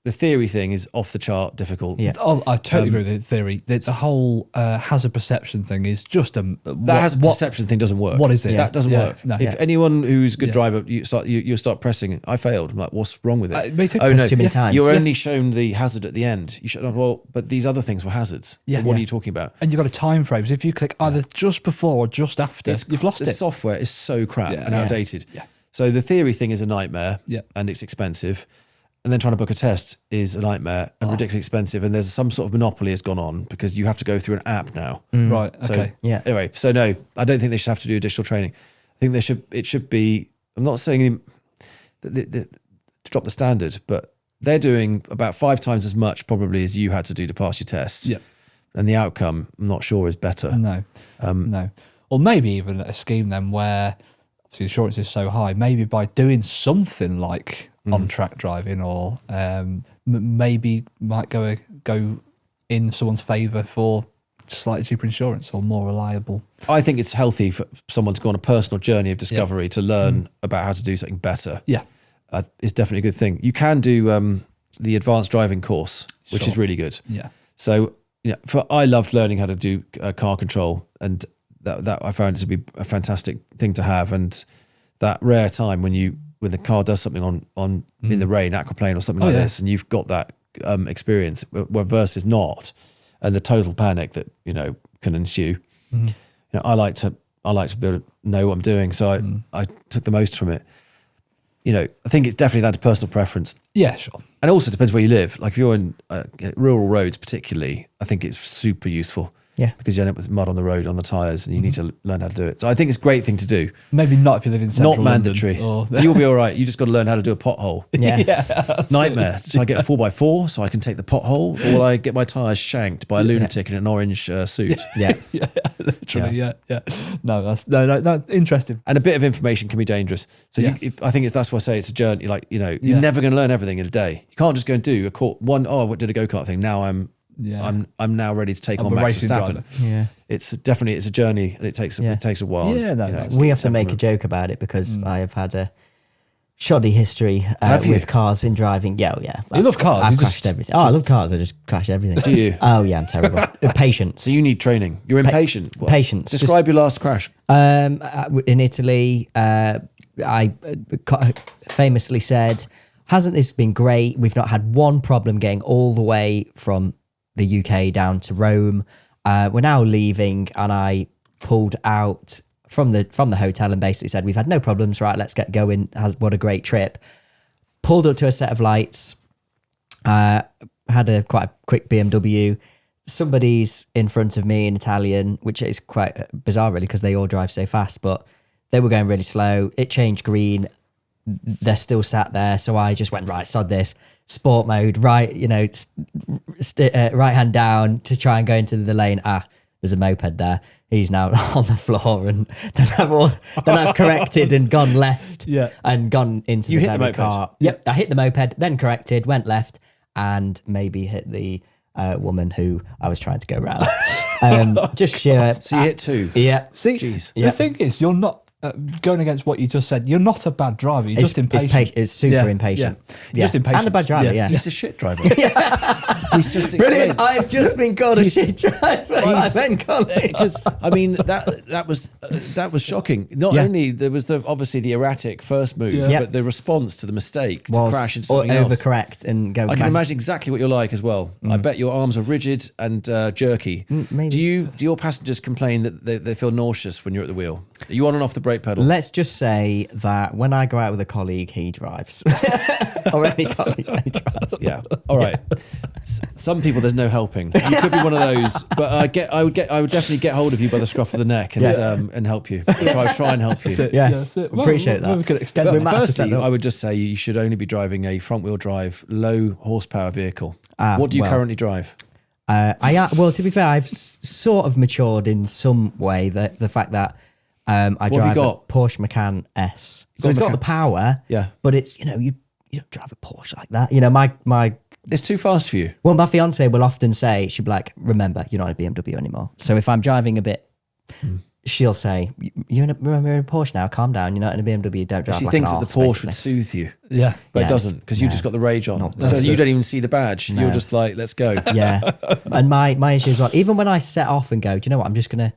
The theory thing is off the chart difficult. Yeah. Oh, I totally agree with the theory. The whole hazard perception thing is just hazard perception thing doesn't work. What is it? That doesn't work. No. If anyone who's a good driver, you start pressing. I failed. I'm like, what's wrong with it? Me too. Oh no, too many times. You're only shown the hazard at the end. You should. But these other things were hazards. So what are you talking about? And you've got a time frame. So if you click either just before or just after, you've lost it. The software is so crap and outdated. Yeah. So the theory thing is a nightmare. Yeah. And it's expensive. And then trying to book a test is a nightmare and ridiculously expensive. And there's some sort of monopoly has gone on because you have to go through an app now. Right. Okay. So, anyway, so no, I don't think they should have to do additional training. I think it should be, I'm not saying to drop the standard, but they're doing about 5 times as much probably as you had to do to pass your test. Yeah. And the outcome, I'm not sure, is better. No. No. Or maybe even a scheme then where obviously insurance is so high, maybe by doing something like on-track driving or maybe might go in someone's favour for slightly cheaper insurance or more reliable. I think it's healthy for someone to go on a personal journey of discovery to learn about how to do something better. Yeah. It's definitely a good thing. You can do the advanced driving course, which is really good. Yeah. So, I loved learning how to do car control, and that I found it to be a fantastic thing to have. And that rare time when the car does something on in the rain, aquaplane or something like this, and you've got that experience versus not, and the total panic that can ensue. I like to be able to know what I'm doing, so I took the most from it. I think it's definitely down to personal preference. Yeah, sure. And also depends where you live. Like if you're in rural roads, particularly, I think it's super useful. Yeah. Because you end up with mud on the road, on the tyres, and you need to learn how to do it. So I think it's a great thing to do. Maybe not if you live in central Not mandatory. London, You'll be all right. You just got to learn how to do a pothole. Yeah. Nightmare. So I get a 4x4 so I can take the pothole, or will I get my tyres shanked by a lunatic in an orange suit? Yeah. Literally, yeah. No, that's interesting. And a bit of information can be dangerous. So I think that's why I say it's a journey. Like, you're never going to learn everything in a day. You can't just go and do a what did a go-kart thing. Now I'm now ready to take on Max Verstappen. Yeah. It's a journey, and it takes a while. Yeah, we have to make a joke about it because I have had a shoddy history with cars in driving. Yeah. You love cars. I've crashed everything. I love cars. I just crash everything. Do you? Oh yeah, I'm terrible. Patience. So you need training. You're impatient. Patience. Describe your last crash. In Italy, I famously said, hasn't this been great? We've not had one problem getting all the way from the UK down to Rome. We're now leaving, and I pulled out from the hotel and basically said, we've had no problems, right, let's get going. What a great trip. Pulled up to a set of lights, had quite a quick BMW. Somebody's in front of me in Italian, which is quite bizarre really because they all drive so fast, but they were going really slow. It changed green. They're still sat there, so I just went, right, sod this, sport mode, right, right hand down to try and go into the lane. There's a moped there. He's now on the floor, and then I've corrected and gone left, and gone into the car. Yep, I hit the moped, then corrected, went left, and maybe hit the woman who I was trying to go round. Just sheer. So you hit 2. Yeah. See, Jeez. the thing is, you're not going against what you just said. You're not a bad driver. You're just impatient. It's super impatient. Yeah. Just impatient. And a bad driver, yeah. He's a shit driver. He's just Brilliant. I've just been called a shit driver. Because I mean that was shocking. Not only there was obviously the erratic first move, but the response to the mistake to crash into something else. Overcorrect and go. I can imagine exactly what you're like as well. I bet your arms are rigid and jerky. Maybe. Do your passengers complain that they feel nauseous when you're at the wheel? Are you on and off the brake pedal? Let's just say that when I go out with a colleague, he drives. Or any colleague, they drive. Yeah. All right. Some people, there's no helping. You could be one of those, but I would definitely get hold of you by the scruff of the neck and help you. So I try and help you. Yes, appreciate that. We could extend But the firstly, I would just say you should only be driving a front-wheel drive, low horsepower vehicle. What do you currently drive? Well, to be fair, I've sort of matured in some way. The fact that I drive a Porsche Macan S, so it's got the power. Yeah, but it's you don't drive a Porsche like that. My it's too fast for you. Well, my fiance will often say, she'll be like, "Remember, you're not a BMW anymore." So if I'm driving a bit. She'll say, "You're in a Porsche now. Calm down. You're not in a BMW. Don't drive." She like thinks an that the Porsche would soothe you. Yeah, but it doesn't because you just got the rage on. You don't even see the badge. No. You're just like, "Let's go." Yeah, and my issue is well, even when I set off and go, do you know what? I'm just gonna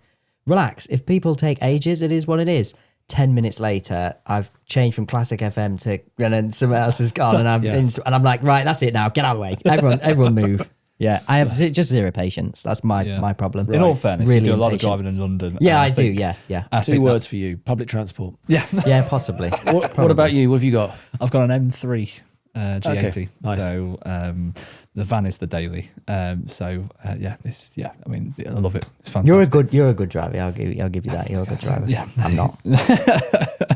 relax. If people take ages, it is what it is. 10 minutes later, I've changed from classic FM to and then someone else has gone, and I'm like, right, that's it now. Get out of the way. Everyone move. Yeah, I have just zero patience. That's my problem. In all fairness, really you do a lot impatient. of driving in London. Yeah, I do. Yeah. 2 words for you: public transport. Yeah, yeah, possibly. What about you? What have you got? I've got an M3 G80. Okay, nice. So the van is the daily. I mean, I love it. It's fantastic. You're a good driver. I'll give you that. You're a good driver. Yeah, I'm not.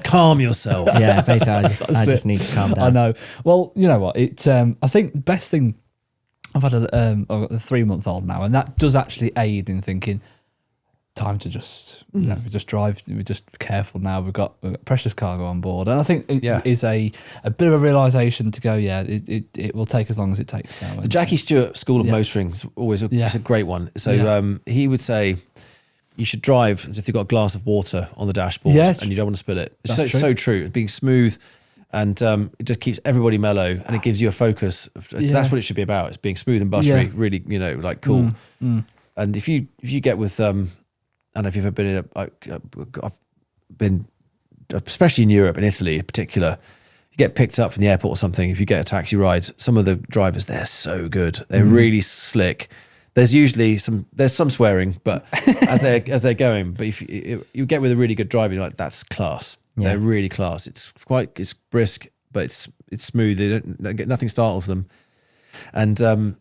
Calm yourself. Yeah, basically, I just need to calm down. I know. Well, you know what? I think the best thing. I've got a 3-month-old now, and that does actually aid in thinking. Time to just we just drive. We're just careful now. We've got precious cargo on board, and I think it is a bit of a realisation to go. Yeah, it will take as long as it takes now. The Jackie Stewart School of Motoring is always it's a great one. So he would say you should drive as if you've got a glass of water on the dashboard, and you don't want to spill it. It's so true. It's being smooth. And it just keeps everybody mellow, and it gives you a focus. That's what it should be about. It's being smooth and buttery, really, like cool. And if you get with, I don't know if you've ever been in I've been, especially in Europe and Italy in particular, you get picked up from the airport or something. If you get a taxi ride, some of the drivers, they're so good. They're really slick. There's usually some swearing, but as they're going. But if you get with a really good driver, you're like, that's class. Yeah. They're really class. It's brisk, but it's smooth. Nothing startles them, and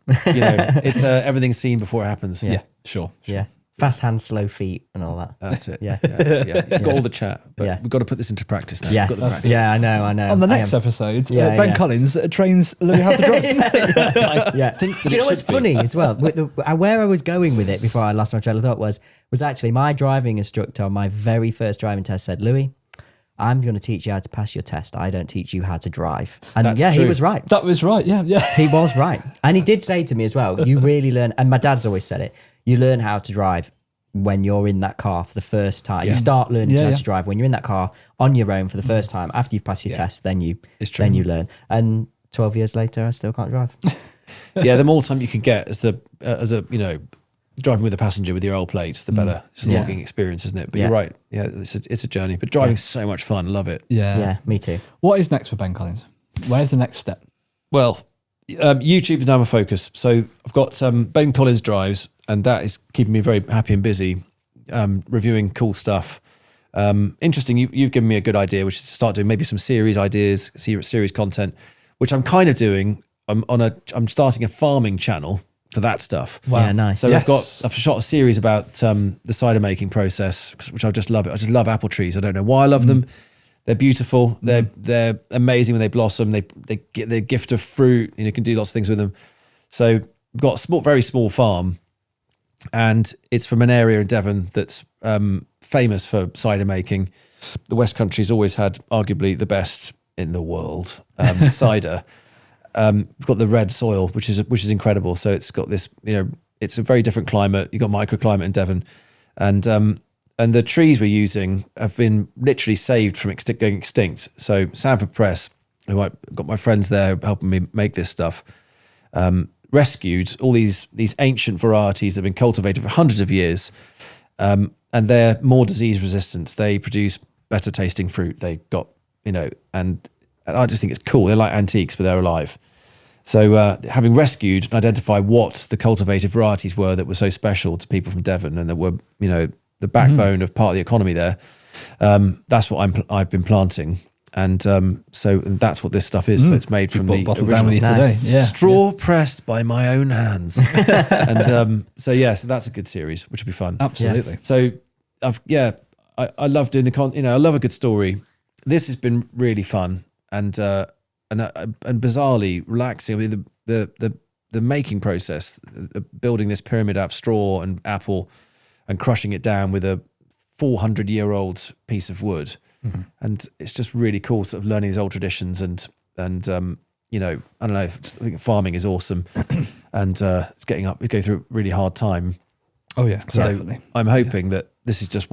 it's everything's seen before it happens. Yeah, sure. Yeah, fast hands, slow feet, and all that. That's it. Yeah. You've got all the chat, but we've got to put this into practice now. Yeah, I know. On the next episode, Ben Collins trains Louis how to drive. Do you know what's funny as well? Where I was going with it before I lost my trail of thought was actually my driving instructor on my very first driving test said, "Louis, I'm going to teach you how to pass your test. I don't teach you how to drive." And That's true. He was right. That was right. Yeah. He was right. And he did say to me as well, you really learn, and my dad's always said it, you learn how to drive when you're in that car for the first time. Yeah. You start learning how to drive when you're in that car on your own for the first time. After you've passed your test, then you learn. And 12 years later, I still can't drive. The more time you can get as a driving with a passenger with your old plates, the better. It's a logging experience, isn't it? But you're right. Yeah, it's a journey. But driving's so much fun. Love it. Yeah, me too. What is next for Ben Collins? Where's the next step? Well, YouTube is now my focus. So I've got Ben Collins Drives, and that is keeping me very happy and busy, reviewing cool stuff. Interesting. You've given me a good idea, which is to start doing maybe some series ideas, series content, which I'm kind of doing. I'm starting a farming channel for that stuff. Wow. Yeah, nice. So I've shot a series about the cider making process, which I just love it. I just love apple trees. I don't know why I love them. They're beautiful. They're amazing when they blossom. They get the gift of fruit. You can do lots of things with them. So we've got a very small farm, and it's from an area in Devon that's famous for cider making. The West Country's always had arguably the best in the world cider. we've got the red soil, which is incredible. So it's got this, it's a very different climate. You've got microclimate in Devon, and the trees we're using have been literally saved from going extinct. So Sanford Press, who I've got my friends there helping me make this stuff, rescued all these ancient varieties that have been cultivated for hundreds of years, and they're more disease resistant. They produce better tasting fruit. They got, and I just think it's cool. They're like antiques, but they're alive. So having rescued and identified what the cultivated varieties were that were so special to people from Devon and that were, the backbone of part of the economy there, that's what I've been planting. And so that's what this stuff is. So it's made from the original straw pressed by my own hands. And so that's a good series, which will be fun. Absolutely. Yeah. So I love doing I love a good story. This has been really fun and bizarrely relaxing. I mean, the making process, building this pyramid out of straw and apple and crushing it down with a 400-year-old piece of wood. Mm-hmm. And it's just really cool sort of learning these old traditions and I don't know, I think farming is awesome and it's going through a really hard time. Oh yeah, so definitely. I'm hoping that this is just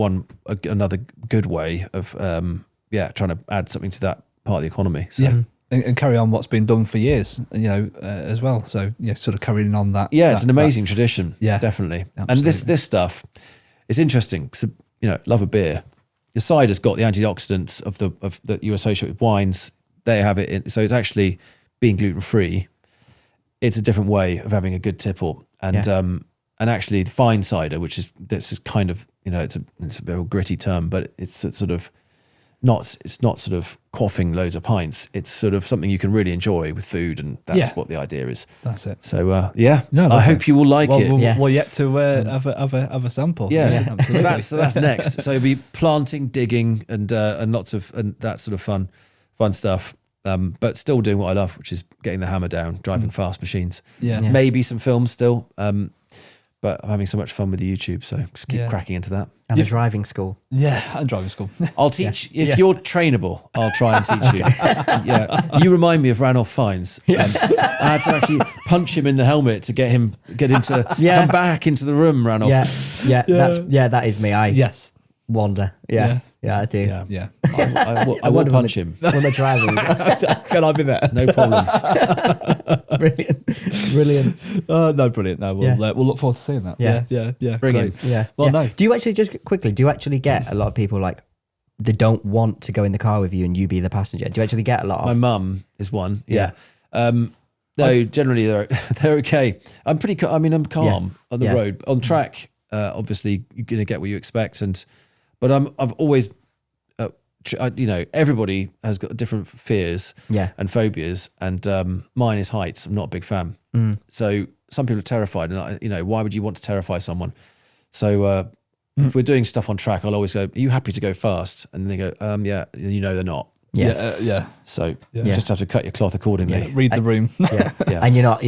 another good way of trying to add something to that part of the economy. So. Yeah. And carry on what's been done for years, as well. So sort of carrying on that. Yeah, it's an amazing tradition. Yeah, definitely. Absolutely. And this stuff is interesting because love a beer. The cider's got the antioxidants that you associate with wines. They have it in, so it's actually being gluten free. It's a different way of having a good tipple, and actually the fine cider, which is this is kind of it's a bit of a gritty term, but it's sort of not sort of quaffing loads of pints. It's sort of something you can really enjoy with food, and that's what the idea is. That's it. So I hope you will like it. We're yet to have a sample. Yeah, so that's next. So it'll be planting, digging, and lots of that sort of fun stuff. But still doing what I love, which is getting the hammer down, driving fast machines. Yeah. Maybe some films still. But I'm having so much fun with the YouTube, so just keep cracking into that. And a driving school. Yeah, and driving school. I'll teach. If you're trainable, I'll try and teach you. You remind me of Ranulph Fiennes. I had to actually punch him in the helmet to get him to come back into the room, Ranulph. That is me. I wander. Yeah, I do. Yeah. I will punch him. When they're driving. Can I be there? No problem. Brilliant. No, brilliant. No, we'll look forward to seeing that. Yeah. Brilliant. Yeah. Well, no. Do you actually get a lot of people like they don't want to go in the car with you and you be the passenger? Do you actually get a lot of? My mum is one. Yeah. No, generally they're okay. I'm pretty. I'm calm on the road. On track, obviously you're gonna get what you expect, but I've always. Everybody has got different fears and phobias, and mine is heights. I'm not a big fan. So some people are terrified, and why would you want to terrify someone? So if we're doing stuff on track, I'll always go, are you happy to go fast? And they go, yeah, they're not. Yeah. So you just have to cut your cloth accordingly. Yeah. Read the room. Yeah. And you're not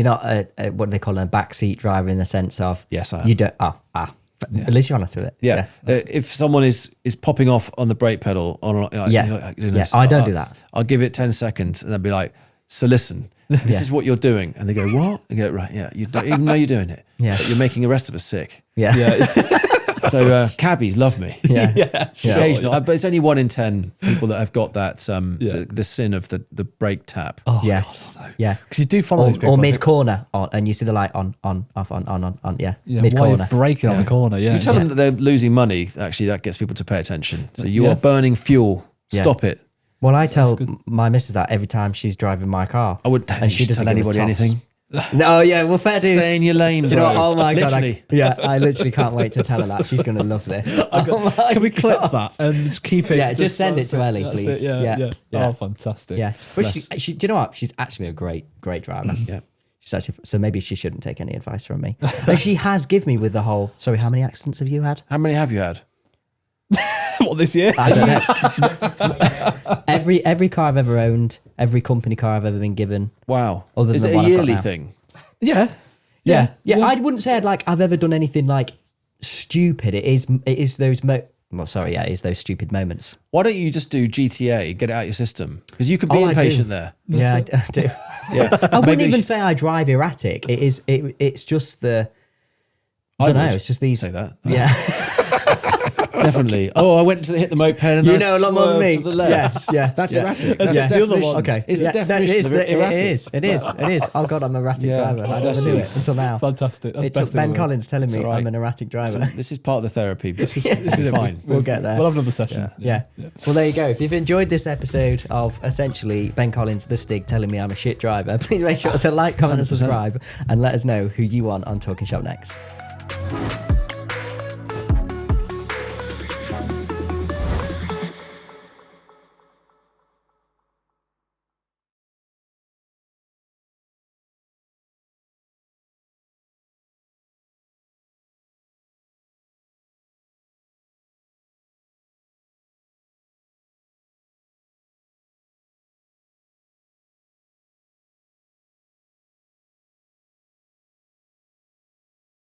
what do they call a backseat driver in the sense of yes, I am. You don't. At least you're honest with it. Yeah. If someone is popping off on the brake pedal, I don't do that. I'll give it 10 seconds and they'll be like, so listen, this is what you're doing. And they go, what? They go, right, yeah, you don't even know you're doing it. Yeah. But you're making the rest of us sick. Yeah. So cabbies love me. Yeah. Occasionally, but it's only 1 in 10 people that have got that the sin of the brake tap. Oh, yes. God, no. Yeah. Because you do follow these people. Or mid corner on, and you see the light on, off, on. Yeah. Mid while corner. you're braking on the corner. Yeah. You tell them that they're losing money. Actually, that gets people to pay attention. So you are burning fuel. Stop it. Well, I tell my missus that every time she's driving my car. I wouldn't and she doesn't tell anybody anything. No, well, fair dues. Stay in your lane, bro. Do you know what? Oh my literally. God. I literally can't wait to tell her that. She's going to love this. Can we clip that and just keep it? Yeah, just send it to Ellie, please. Yeah. Oh, fantastic. Yeah. But she, do you know what? She's actually a great driver. Yeah. She's actually, so maybe she shouldn't take any advice from me. No, she has given me with the whole, sorry, how many accidents have you had? How many have you had? What, this year? I don't know. Every car I've ever owned, every company car I've ever been given. Wow. Other than Is the it one a I've got yearly now. thing? Yeah. I wouldn't say I've ever done anything like stupid. It is those is those stupid moments. Why don't you just do GTA, get it out of your system? Because you could be impatient there. Yeah, I do. Yeah. I wouldn't even say I drive erratic. It's just the... I don't know. It's just these... Say that. Yeah. Definitely. Oh, I went to hit the moped and You I know a lot more than me. to the left. Yes, yeah. That's yeah. erratic. That's yeah. the definition. Okay. It's the definition of erratic. It is. Oh God, I'm an erratic driver. I never knew it until now. Fantastic. That's It took Ben Collins telling me right. I'm an erratic driver. This is part of the therapy. This is fine. We'll get there. We'll have another session. Yeah. Well, there you go. If you've enjoyed this episode of essentially Ben Collins, the Stig, telling me I'm a shit driver, please make sure to like, comment, and subscribe, and let us know who you want on Talkin Shop next.